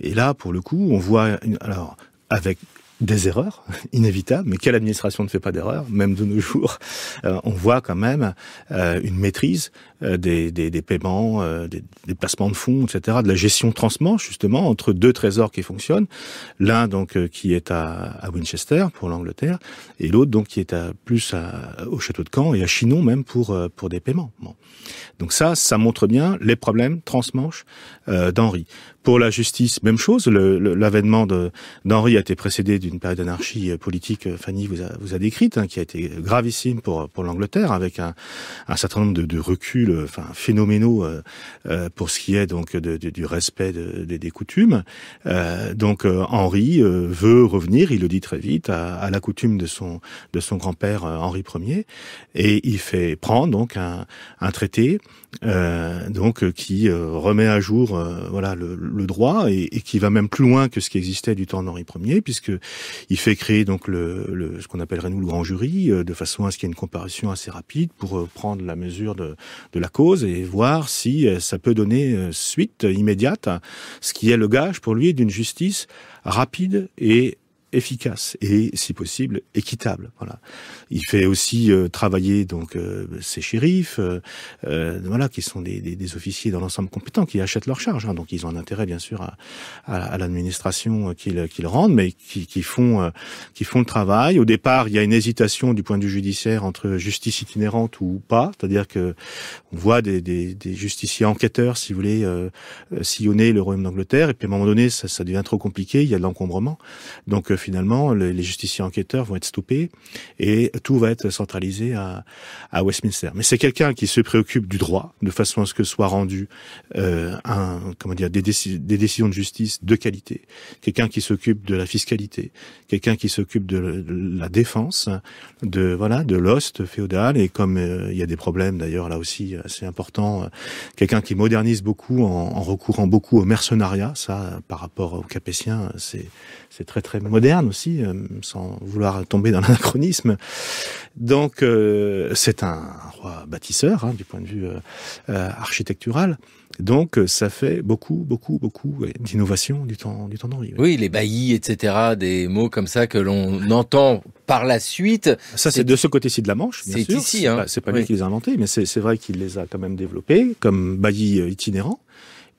Et là, pour le coup, on voit alors avec des erreurs inévitables, mais quelle administration ne fait pas d'erreurs, même de nos jours. On voit quand même une maîtrise des paiements, des placements de fonds, etc., de la gestion transmanche, justement, entre deux trésors qui fonctionnent. L'un, donc, qui est à Winchester, pour l'Angleterre, et l'autre, donc, qui est au château de Caen et à Chinon, même, pour des paiements. Bon. Donc ça montre bien les problèmes transmanche d'Henri. Pour la justice, même chose. L'avènement d'Henri a été précédé d'une période d'anarchie politique, Fanny vous a décrite, qui a été gravissime pour l'Angleterre, avec un certain nombre de reculs, phénoménaux pour ce qui est donc du respect des coutumes. Donc Henri veut revenir, il le dit très vite, à la coutume de son grand-père Henri Ier, et il fait prendre donc un traité donc qui remet à jour le droit et qui va même plus loin que ce qui existait du temps d'Henri Ier, puisque il fait créer donc ce qu'on appellerait nous le grand jury, de façon à ce qu'il y ait une comparution assez rapide pour prendre la mesure de la cause et voir si ça peut donner suite immédiate, ce qui est le gage pour lui d'une justice rapide et efficace et, si possible, équitable. Voilà. Il fait aussi travailler donc ses shérifs, qui sont des officiers dans l'ensemble compétents qui achètent leur charge. Donc ils ont un intérêt bien sûr à l'administration qu'ils rendent, mais qui font le travail. Au départ, il y a une hésitation du point de vue judiciaire entre justice itinérante ou pas, c'est-à-dire que on voit des justiciers enquêteurs, si vous voulez, sillonner le royaume d'Angleterre, et puis à un moment donné, ça devient trop compliqué, il y a de l'encombrement. Donc finalement, les justiciers enquêteurs vont être stoppés et tout va être centralisé à Westminster. Mais c'est quelqu'un qui se préoccupe du droit, de façon à ce que soit rendu des décisions de justice de qualité. Quelqu'un qui s'occupe de la fiscalité, quelqu'un qui s'occupe de la défense, de l'ost féodal, et comme il y a des problèmes d'ailleurs là aussi assez importants, quelqu'un qui modernise beaucoup en recourant beaucoup au mercenariat. Ça, par rapport aux Capétiens, c'est très très moderne aussi, sans vouloir tomber dans l'anachronisme. Donc c'est un roi bâtisseur du point de vue architectural. Donc ça fait beaucoup d'innovations du temps d'Henri. Oui, les baillis, etc., des mots comme ça que l'on entend par la suite. Ça c'est de ce côté-ci de la Manche, bien sûr. C'est ici. C'est pas lui qui les a inventés, mais c'est vrai qu'il les a quand même développés comme baillis itinérants.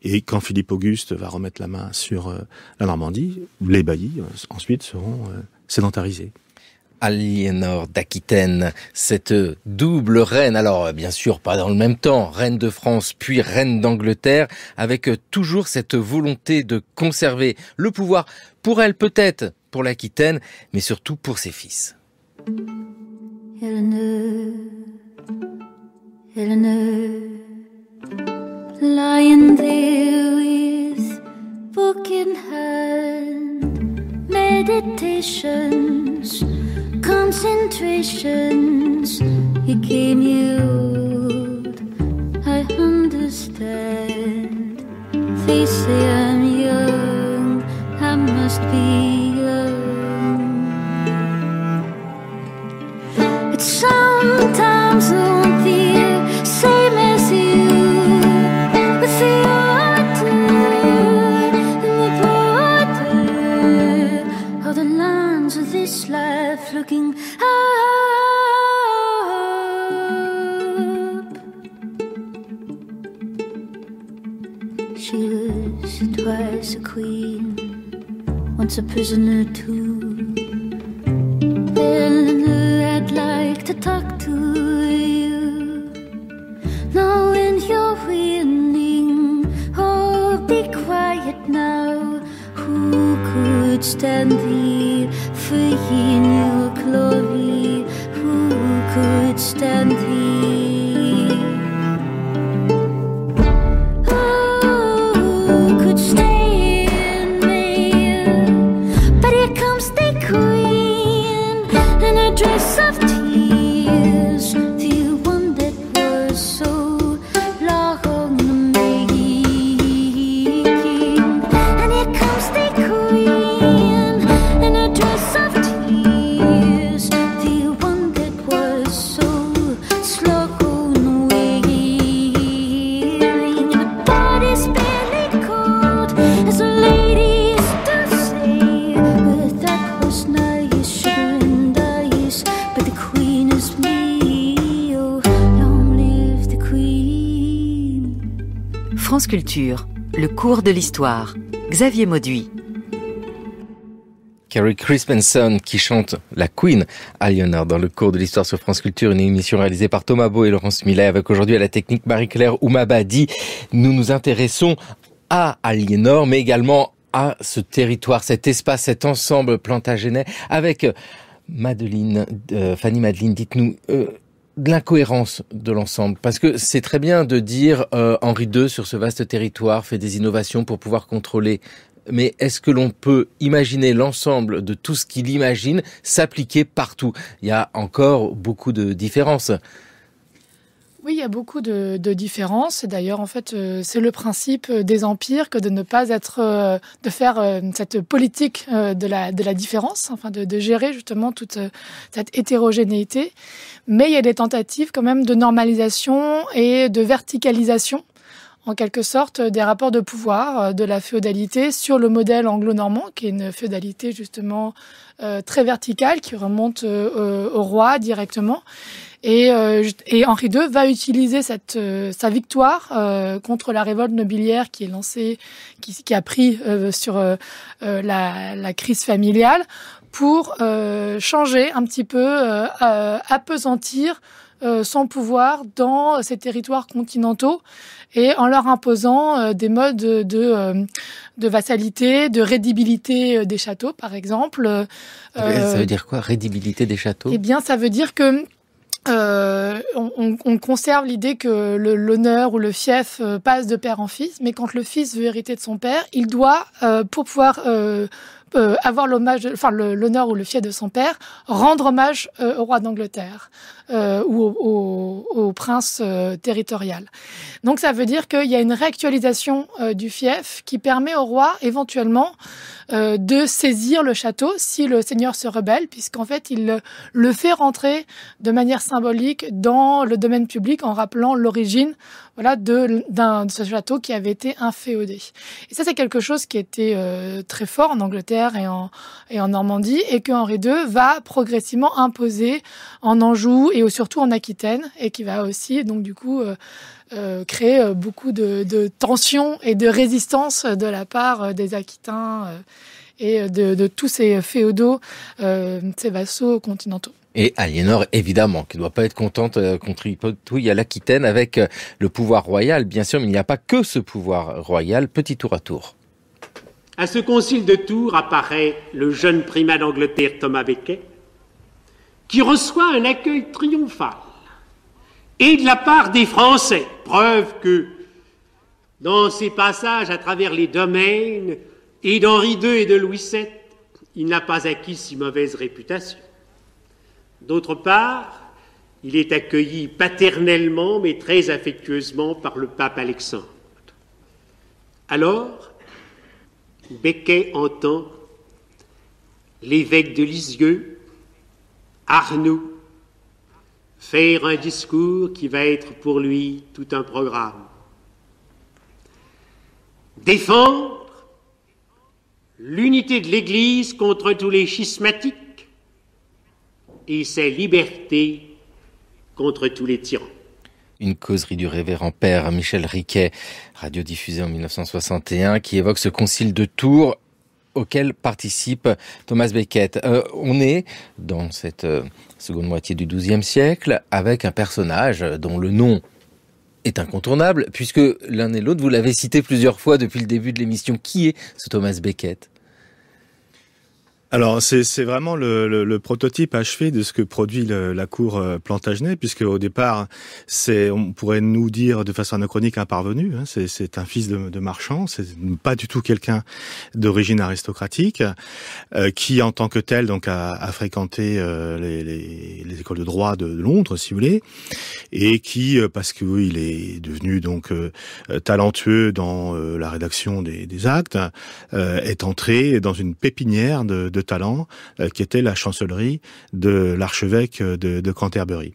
Et quand Philippe Auguste va remettre la main sur la Normandie, les baillis ensuite seront sédentarisés. Aliénor d'Aquitaine, cette double reine, alors bien sûr pas dans le même temps, reine de France puis reine d'Angleterre, avec toujours cette volonté de conserver le pouvoir pour elle peut-être, pour l'Aquitaine, mais surtout pour ses fils. Lying there with book in hand, meditations, concentrations, you came old, I understand. They say I'm young, I must be young. It's sometimes on the same as you. With the autumn She was twice a queen, once a prisoner too. Eleanor, I'd like to talk to you. Now when you're winning, oh, be quiet now. Who could stand thee, free in your glory? Who could stand thee? Who could stand me? But here comes the queen in a dress of tears, the one that was so long in the making. And here comes the queen in a dress of tears, the one that was so slow in the waiting. The body's barely cold, as the ladies do say, but that was nice, sugar and ice. But the queen is me, oh, long live the queen. France Culture, le cours de l'histoire. Xavier Mauduit. Carrie Crispinson qui chante la Queen Aliénor dans le cours de l'histoire sur France Culture, une émission réalisée par Thomas Beau et Laurence Millet avec aujourd'hui à la technique Marie-Claire Oumabadi. Nous nous intéressons à Aliénor mais également à ce territoire, cet espace, cet ensemble plantagenet avec Madeleine, Fanny Madeleine, dites-nous de l'incohérence de l'ensemble, parce que c'est très bien de dire Henri II sur ce vaste territoire fait des innovations pour pouvoir contrôler. Mais est-ce que l'on peut imaginer l'ensemble de tout ce qu'il imagine s'appliquer partout? Il y a encore beaucoup de différences. Oui, il y a beaucoup de différences. D'ailleurs, en fait, c'est le principe des empires que de ne pas être, de faire cette politique de la différence, enfin de gérer justement toute cette hétérogénéité. Mais il y a des tentatives quand même de normalisation et de verticalisation, en quelque sorte, des rapports de pouvoir de la féodalité sur le modèle anglo-normand, qui est une féodalité justement très verticale, qui remonte au roi directement. Et Henri II va utiliser sa victoire contre la révolte nobiliaire qui est lancée, qui a pris sur la crise familiale pour changer un petit peu, appesantir son pouvoir dans ces territoires continentaux et en leur imposant des modes de vassalité, de rédibilité des châteaux, par exemple. Ça veut dire quoi, rédibilité des châteaux? Eh bien, ça veut dire que on conserve l'idée que l'honneur ou le fief passe de père en fils, mais quand le fils veut hériter de son père, il doit, pour pouvoir avoir l'honneur ou le fief de son père, rendre hommage au roi d'Angleterre ou au prince territorial. Donc ça veut dire qu'il y a une réactualisation du fief qui permet au roi éventuellement de saisir le château si le seigneur se rebelle, puisqu'en fait il le fait rentrer de manière symbolique dans le domaine public en rappelant l'origine, voilà, de ce château qui avait été inféodé. Et ça, c'est quelque chose qui était très fort en Angleterre et en Normandie, et que Henri II va progressivement imposer en Anjou et surtout en Aquitaine, et qui va aussi donc du coup créer beaucoup de tensions et de résistance de la part des Aquitains et de tous ces féodaux, ces vassaux continentaux. Et Aliénor, évidemment, qui ne doit pas être contente contre il y a l'Aquitaine avec le pouvoir royal, bien sûr, mais il n'y a pas que ce pouvoir royal. Petit tour à tour. À ce concile de Tours apparaît le jeune primat d'Angleterre Thomas Becket, qui reçoit un accueil triomphal, et de la part des Français, preuve que dans ses passages à travers les domaines, et d'Henri II et de Louis VII, il n'a pas acquis si mauvaise réputation. D'autre part, il est accueilli paternellement, mais très affectueusement par le pape Alexandre. Alors, Becket entend l'évêque de Lisieux, Arnoux, faire un discours qui va être pour lui tout un programme. Défendre l'unité de l'Église contre tous les schismatiques et sa liberté contre tous les tyrans. Une causerie du révérend père Michel Riquet, radiodiffusée en 1961, qui évoque ce concile de Tours auquel participe Thomas Becket. On est dans cette seconde moitié du XIIe siècle avec un personnage dont le nom est incontournable, puisque l'un et l'autre, vous l'avez cité plusieurs fois depuis le début de l'émission. Qui est ce Thomas Becket ? Alors c'est vraiment le prototype achevé de ce que produit la cour Plantagenet, puisque au départ on pourrait nous dire de façon anachronique un parvenu, hein, c'est un fils de marchand, c'est pas du tout quelqu'un d'origine aristocratique, qui en tant que tel donc a fréquenté les écoles de droit de Londres, si vous voulez, et qui parce que il est devenu donc talentueux dans la rédaction des actes, est entré dans une pépinière de talent qui était la chancellerie de l'archevêque de Canterbury.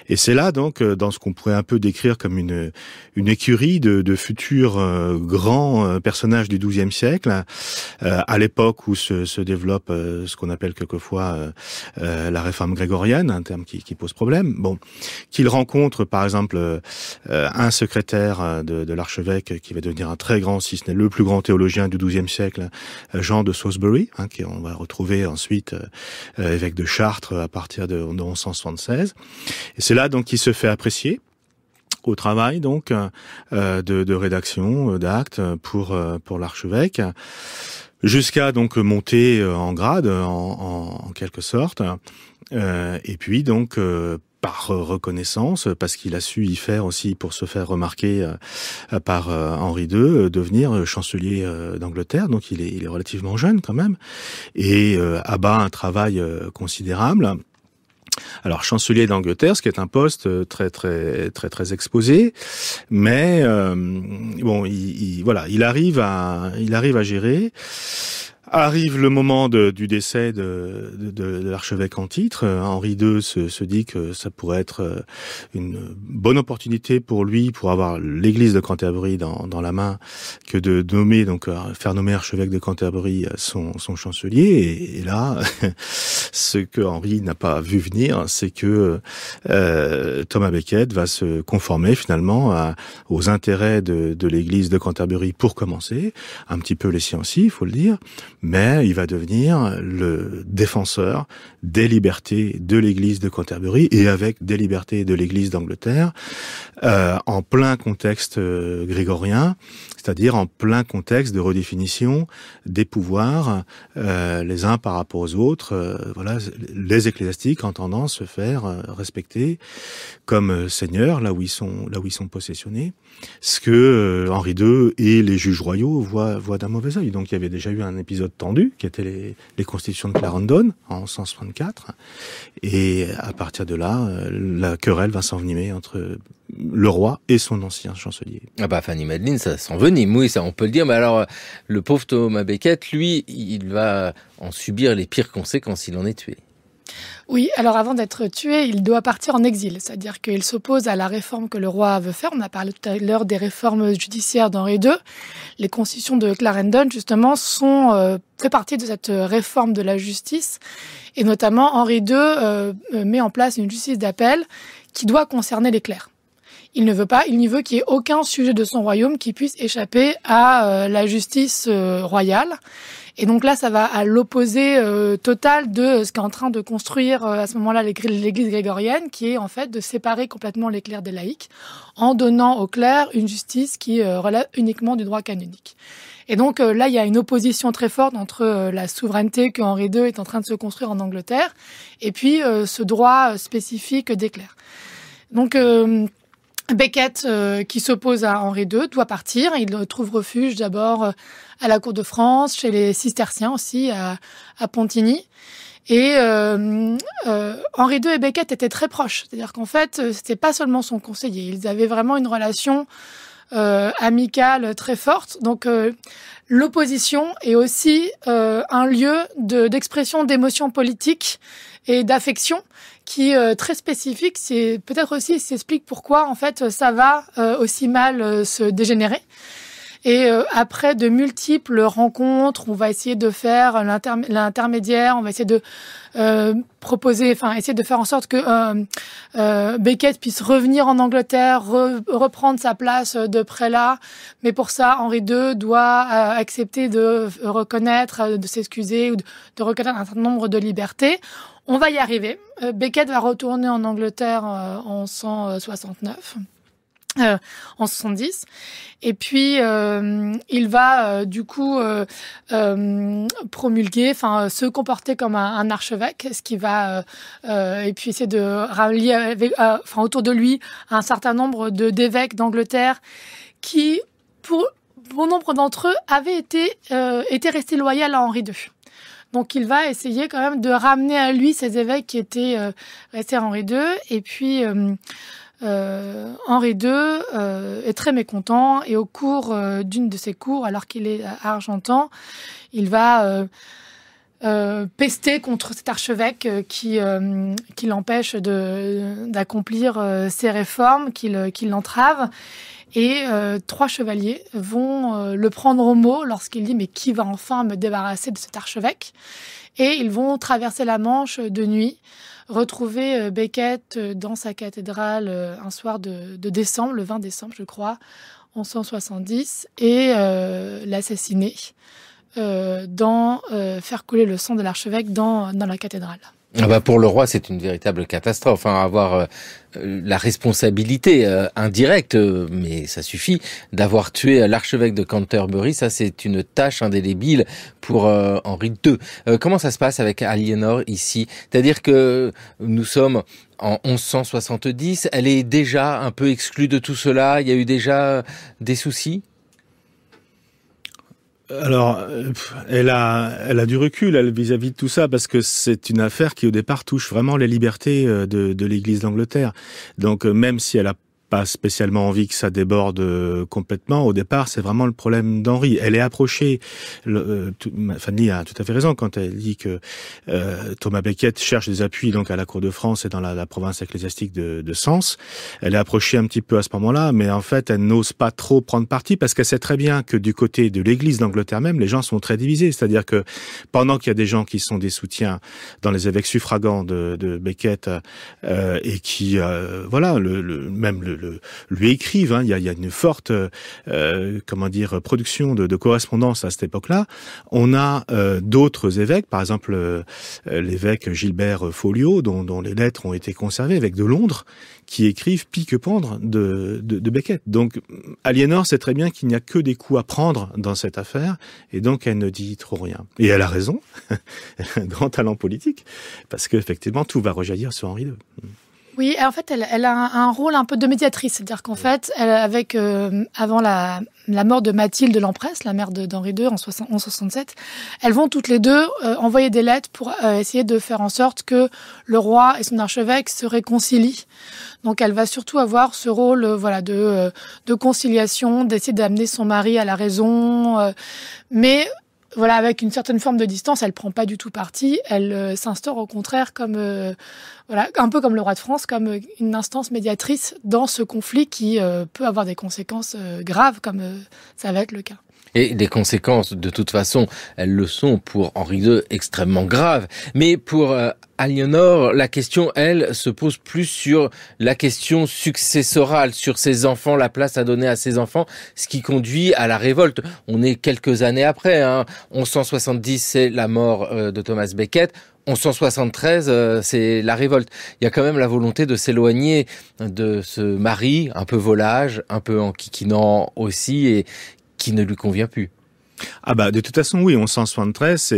Et c'est là donc dans ce qu'on pourrait un peu décrire comme une écurie de futurs grands personnages du XIIe siècle, à l'époque où se développe ce qu'on appelle quelquefois la réforme grégorienne, un terme qui pose problème. Bon, qu'il rencontre par exemple un secrétaire de l'archevêque qui va devenir un très grand, si ce n'est le plus grand théologien du XIIe siècle, Jean de Salisbury, hein, qui on va retrouver ensuite évêque de Chartres à partir de 1176. Et c'est là donc qu'il se fait apprécier au travail donc de rédaction d'actes pour l'archevêque, jusqu'à donc monter en grade en quelque sorte, et puis donc par reconnaissance, parce qu'il a su y faire aussi pour se faire remarquer par Henri II, devenir chancelier d'Angleterre. Donc il est relativement jeune quand même, et abat un travail considérable. Alors chancelier d'Angleterre, ce qui est un poste très exposé, mais bon, il arrive à gérer. Arrive le moment du décès de l'archevêque en titre. Henri II se dit que ça pourrait être une bonne opportunité pour lui, pour avoir l'église de Canterbury dans la main, que de faire nommer archevêque de Canterbury son chancelier. Et là, ce que Henri n'a pas vu venir, c'est que Thomas Becket va se conformer finalement aux intérêts de l'église de Canterbury pour commencer, un petit peu les siens aussi, il faut le dire. Mais il va devenir le défenseur des libertés de l'Église de Canterbury et avec des libertés de l'Église d'Angleterre, en plein contexte grégorien, c'est-à-dire en plein contexte de redéfinition des pouvoirs les uns par rapport aux autres. Voilà, les ecclésiastiques entendant se faire respecter comme seigneurs là où ils sont possessionnés, ce que Henri II et les juges royaux voient d'un mauvais œil. Donc il y avait déjà eu un épisode tendu qui était les constitutions de Clarendon en 1164, et à partir de là la querelle va s'envenimer entre le roi et son ancien chancelier. Ah bah Fanny Madeleine, ça s'envenime, oui, ça on peut le dire. Mais alors le pauvre Thomas Becket, lui, il va en subir les pires conséquences, il en est tué. Oui, alors avant d'être tué, il doit partir en exil, c'est-à-dire qu'il s'oppose à la réforme que le roi veut faire. On a parlé tout à l'heure des réformes judiciaires d'Henri II. Les constitutions de Clarendon, justement, fait partie de cette réforme de la justice. Et notamment, Henri II met en place une justice d'appel qui doit concerner les clercs. Il n'y veut qu'il y ait aucun sujet de son royaume qui puisse échapper à la justice royale. Et donc là, ça va à l'opposé total de ce qu'est en train de construire à ce moment-là l'Église grégorienne, qui est en fait de séparer complètement les clercs des laïcs, en donnant aux clercs une justice qui relève uniquement du droit canonique. Et donc là, il y a une opposition très forte entre la souveraineté que Henri II est en train de se construire en Angleterre, et puis ce droit spécifique des clercs. Donc Becket, qui s'oppose à Henri II, doit partir. Il trouve refuge d'abord à la cour de France, chez les cisterciens aussi, à Pontigny. Et Henri II et Becket étaient très proches. C'est-à-dire qu'en fait, c'était pas seulement son conseiller. Ils avaient vraiment une relation amicale très forte. Donc l'opposition est aussi un lieu d'expression d'émotions politiques et d'affection qui est très spécifique. C'est peut-être aussi s'explique pourquoi en fait ça va aussi mal se dégénérer. Et après de multiples rencontres, on va essayer de faire l'intermédiaire, on va essayer de essayer de faire en sorte que Becket puisse revenir en Angleterre, reprendre sa place de prélat. Mais pour ça, Henri II doit accepter de reconnaître, de s'excuser ou de reconnaître un certain nombre de libertés. On va y arriver. Becket va retourner en Angleterre en 169. En 70, et puis il va du coup promulguer, se comporter comme un archevêque, ce qui va et puis essayer de rallier autour de lui un certain nombre d'évêques d'Angleterre qui, pour bon nombre d'entre eux, avaient été restés loyaux à Henri II. Donc il va essayer quand même de ramener à lui ces évêques qui étaient restés à Henri II, et puis Henri II est très mécontent, et au cours d'une de ses cours, alors qu'il est à Argentan, il va pester contre cet archevêque qui l'empêche d'accomplir ses réformes, qui l'entrave. Et 3 chevaliers vont le prendre au mot lorsqu'il dit « Mais qui va enfin me débarrasser de cet archevêque ?» Et ils vont traverser la Manche de nuit, retrouver Becket dans sa cathédrale un soir de décembre, le 20 décembre, je crois, en 170, et l'assassiner, faire couler le sang de l'archevêque dans la cathédrale. Pour le roi, c'est une véritable catastrophe. Avoir la responsabilité indirecte, mais ça suffit, d'avoir tué l'archevêque de Canterbury, ça c'est une tâche indélébile pour Henri II. Comment ça se passe avec Aliénor ici? C'est-à-dire que nous sommes en 1170, elle est déjà un peu exclue de tout cela, il y a eu déjà des soucis? Alors, elle a du recul vis-à-vis de tout ça, parce que c'est une affaire qui au départ touche vraiment les libertés de l'Église d'Angleterre. Donc même si elle a pas spécialement envie que ça déborde complètement. Au départ, c'est vraiment le problème d'Henri. Elle est approchée, Fanny a tout à fait raison quand elle dit que Thomas Becket cherche des appuis donc à la cour de France et dans la province ecclésiastique de Sens. Elle est approchée un petit peu à ce moment-là, mais en fait, elle n'ose pas trop prendre parti parce qu'elle sait très bien que du côté de l'Église d'Angleterre même, les gens sont très divisés. C'est-à-dire que pendant qu'il y a des gens qui sont des soutiens dans les évêques suffragants de Becket et qui, lui écrivent. Hein. Il y a une forte, production de correspondance à cette époque-là. On a d'autres évêques, par exemple l'évêque Gilbert Folliot, dont les lettres ont été conservées, évêque de Londres, qui écrivent pique-pendre de Becket. Donc Aliénor sait très bien qu'il n'y a que des coups à prendre dans cette affaire, et donc elle ne dit trop rien. Et elle a raison, elle a un grand talent politique, parce qu'effectivement tout va rejaillir sur Henri II. Oui, en fait, elle a un rôle un peu de médiatrice. C'est-à-dire qu'en fait, avant la mort de Mathilde l'Emperesse, la mère d'Henri II en 1167, elles vont toutes les deux envoyer des lettres pour essayer de faire en sorte que le roi et son archevêque se réconcilient. Donc, elle va surtout avoir ce rôle, de conciliation, d'essayer d'amener son mari à la raison, mais avec une certaine forme de distance, elle prend pas du tout parti. Elle s'instaure au contraire comme, un peu comme le roi de France, comme une instance médiatrice dans ce conflit qui peut avoir des conséquences graves, comme ça va être le cas. Et les conséquences, de toute façon, elles le sont pour Henri II extrêmement graves. Mais pour Aliénor, la question, elle, se pose plus sur la question successorale, sur ses enfants, la place à donner à ses enfants, ce qui conduit à la révolte. On est quelques années après, 1170, c'est la mort de Thomas Becket. 1173, c'est la révolte. Il y a quand même la volonté de s'éloigner de ce mari, un peu volage, un peu enquiquinant aussi, et qui ne lui convient plus. De toute façon, oui, 1173,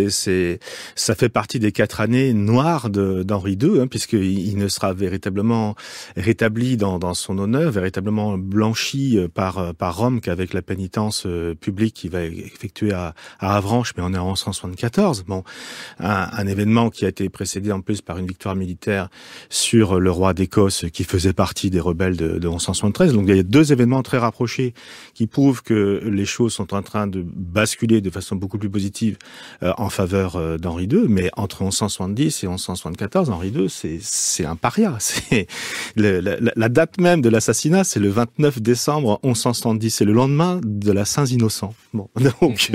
ça fait partie des 4 années noires d'Henri II, puisqu'il ne sera véritablement rétabli dans son honneur, véritablement blanchi par Rome qu'avec la pénitence publique qu'il va effectuer à Avranches, mais on est en 1174. Bon, un événement qui a été précédé en plus par une victoire militaire sur le roi d'Écosse qui faisait partie des rebelles de 1173. Donc il y a 2 événements très rapprochés qui prouvent que les choses sont en train de basculer basculé de façon beaucoup plus positive en faveur d'Henri II, mais entre 1170 et 1174, Henri II, c'est un paria. C'est la date même de l'assassinat, c'est le 29 décembre 1170, c'est le lendemain de la Saint-Innocents. Bon, donc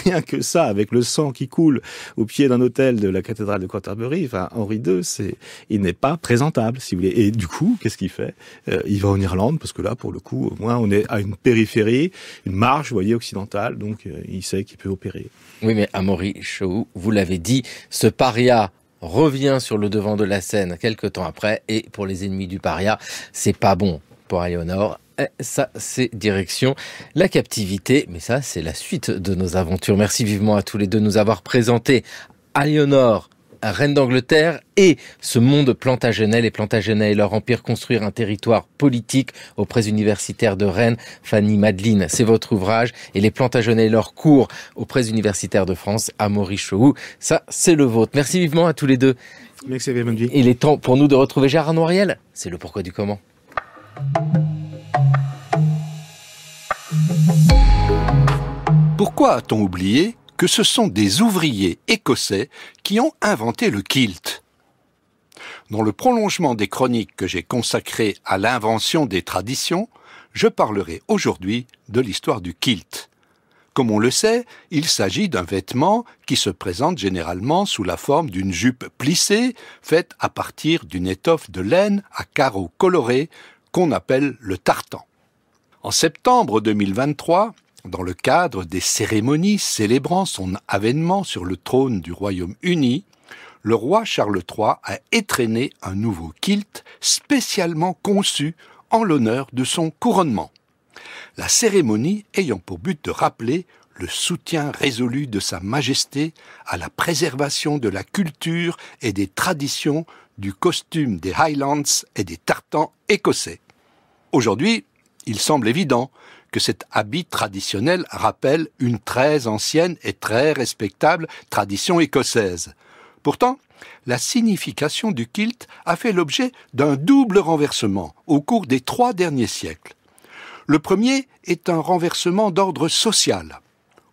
rien que ça, avec le sang qui coule au pied d'un autel de la cathédrale de Canterbury, enfin Henri II, il n'est pas présentable, si vous voulez. Et du coup, qu'est-ce qu'il fait? Il va en Irlande, parce que là, pour le coup, au moins, on est à une périphérie, une marge, vous voyez, occidentale, donc il sait qu'il peut opérer. Oui, mais Amaury Chauhoux, vous l'avez dit, ce paria revient sur le devant de la scène quelques temps après, et pour les ennemis du paria, c'est pas bon pour Aliénor. Ça, c'est direction la captivité, mais ça, c'est la suite de nos aventures. Merci vivement à tous les deux de nous avoir présenté Aliénor, reine d'Angleterre, et ce monde Plantagenet, les Plantagenets et leur empire, construire un territoire politique aux presses universitaires de Rennes. Fanny Madeline, c'est votre ouvrage, et les Plantagenets et leur cours aux presses universitaires de France. Amaury Chauhoux, ça, c'est le vôtre. Merci vivement à tous les deux. Merci, bonne vie. Il est temps pour nous de retrouver Gérard Noiriel. C'est le pourquoi du comment. Pourquoi a-t-on oublié que ce sont des ouvriers écossais qui ont inventé le kilt? Dans le prolongement des chroniques que j'ai consacrées à l'invention des traditions, je parlerai aujourd'hui de l'histoire du kilt. Comme on le sait, il s'agit d'un vêtement qui se présente généralement sous la forme d'une jupe plissée, faite à partir d'une étoffe de laine à carreaux colorés qu'on appelle le tartan. En septembre 2023, dans le cadre des cérémonies célébrant son avènement sur le trône du Royaume-Uni, le roi Charles III a étrenné un nouveau kilt spécialement conçu en l'honneur de son couronnement. La cérémonie ayant pour but de rappeler le soutien résolu de Sa Majesté à la préservation de la culture et des traditions du costume des Highlands et des tartans écossais. Aujourd'hui, il semble évident que cet habit traditionnel rappelle une très ancienne et très respectable tradition écossaise. Pourtant, la signification du kilt a fait l'objet d'un double renversement au cours des 3 derniers siècles. Le premier est un renversement d'ordre social.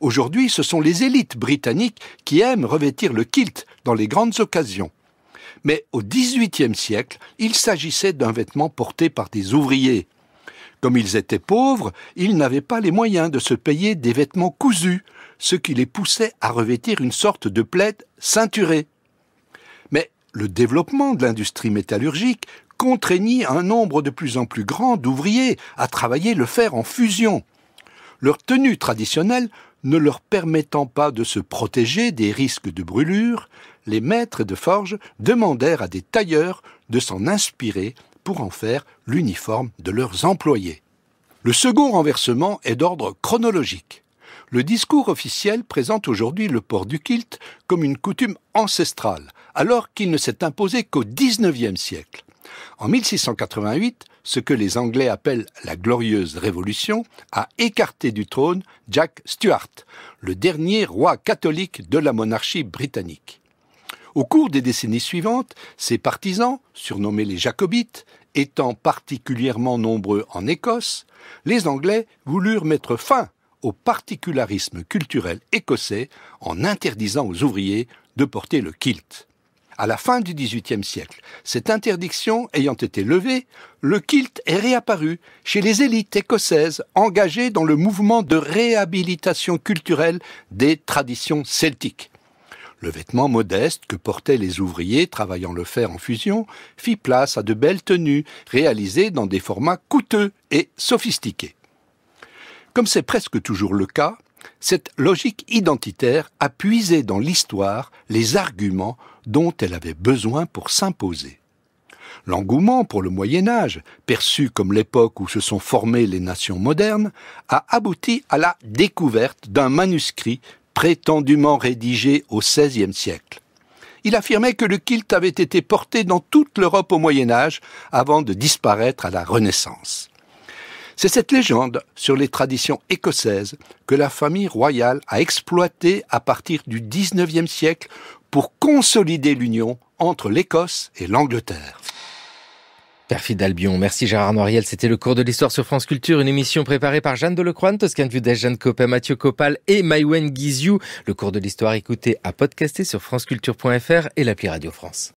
Aujourd'hui, ce sont les élites britanniques qui aiment revêtir le kilt dans les grandes occasions. Mais au XVIIIe siècle, il s'agissait d'un vêtement porté par des ouvriers. Comme ils étaient pauvres, ils n'avaient pas les moyens de se payer des vêtements cousus, ce qui les poussait à revêtir une sorte de plaid ceinturé. Mais le développement de l'industrie métallurgique contraignit un nombre de plus en plus grand d'ouvriers à travailler le fer en fusion. Leur tenue traditionnelle ne leur permettant pas de se protéger des risques de brûlure, les maîtres de forge demandèrent à des tailleurs de s'en inspirer pour en faire l'uniforme de leurs employés. Le second renversement est d'ordre chronologique. Le discours officiel présente aujourd'hui le port du kilt comme une coutume ancestrale, alors qu'il ne s'est imposé qu'au XIXe siècle. En 1688, ce que les Anglais appellent la Glorieuse Révolution a écarté du trône Jack Stuart, le dernier roi catholique de la monarchie britannique. Au cours des décennies suivantes, ses partisans, surnommés les Jacobites, étant particulièrement nombreux en Écosse, les Anglais voulurent mettre fin au particularisme culturel écossais en interdisant aux ouvriers de porter le kilt. À la fin du XVIIIe siècle, cette interdiction ayant été levée, le kilt est réapparu chez les élites écossaises engagées dans le mouvement de réhabilitation culturelle des traditions celtiques. Le vêtement modeste que portaient les ouvriers travaillant le fer en fusion fit place à de belles tenues réalisées dans des formats coûteux et sophistiqués. Comme c'est presque toujours le cas, cette logique identitaire a puisé dans l'histoire les arguments dont elle avait besoin pour s'imposer. L'engouement pour le Moyen-Âge, perçu comme l'époque où se sont formées les nations modernes, a abouti à la découverte d'un manuscrit prétendument rédigé au XVIe siècle. Il affirmait que le kilt avait été porté dans toute l'Europe au Moyen-Âge avant de disparaître à la Renaissance. C'est cette légende sur les traditions écossaises que la famille royale a exploitée à partir du XIXe siècle pour consolider l'union entre l'Écosse et l'Angleterre. Perfide Albion. Merci Gérard Noiriel. C'était le cours de l'histoire sur France Culture, une émission préparée par Jeanne Delecroix, Toscane Vudes, Jeanne Copé, Mathieu Copal et Maïwen Guiziou. Le cours de l'histoire écouté à podcaster sur franceculture.fr et l'appli Radio France.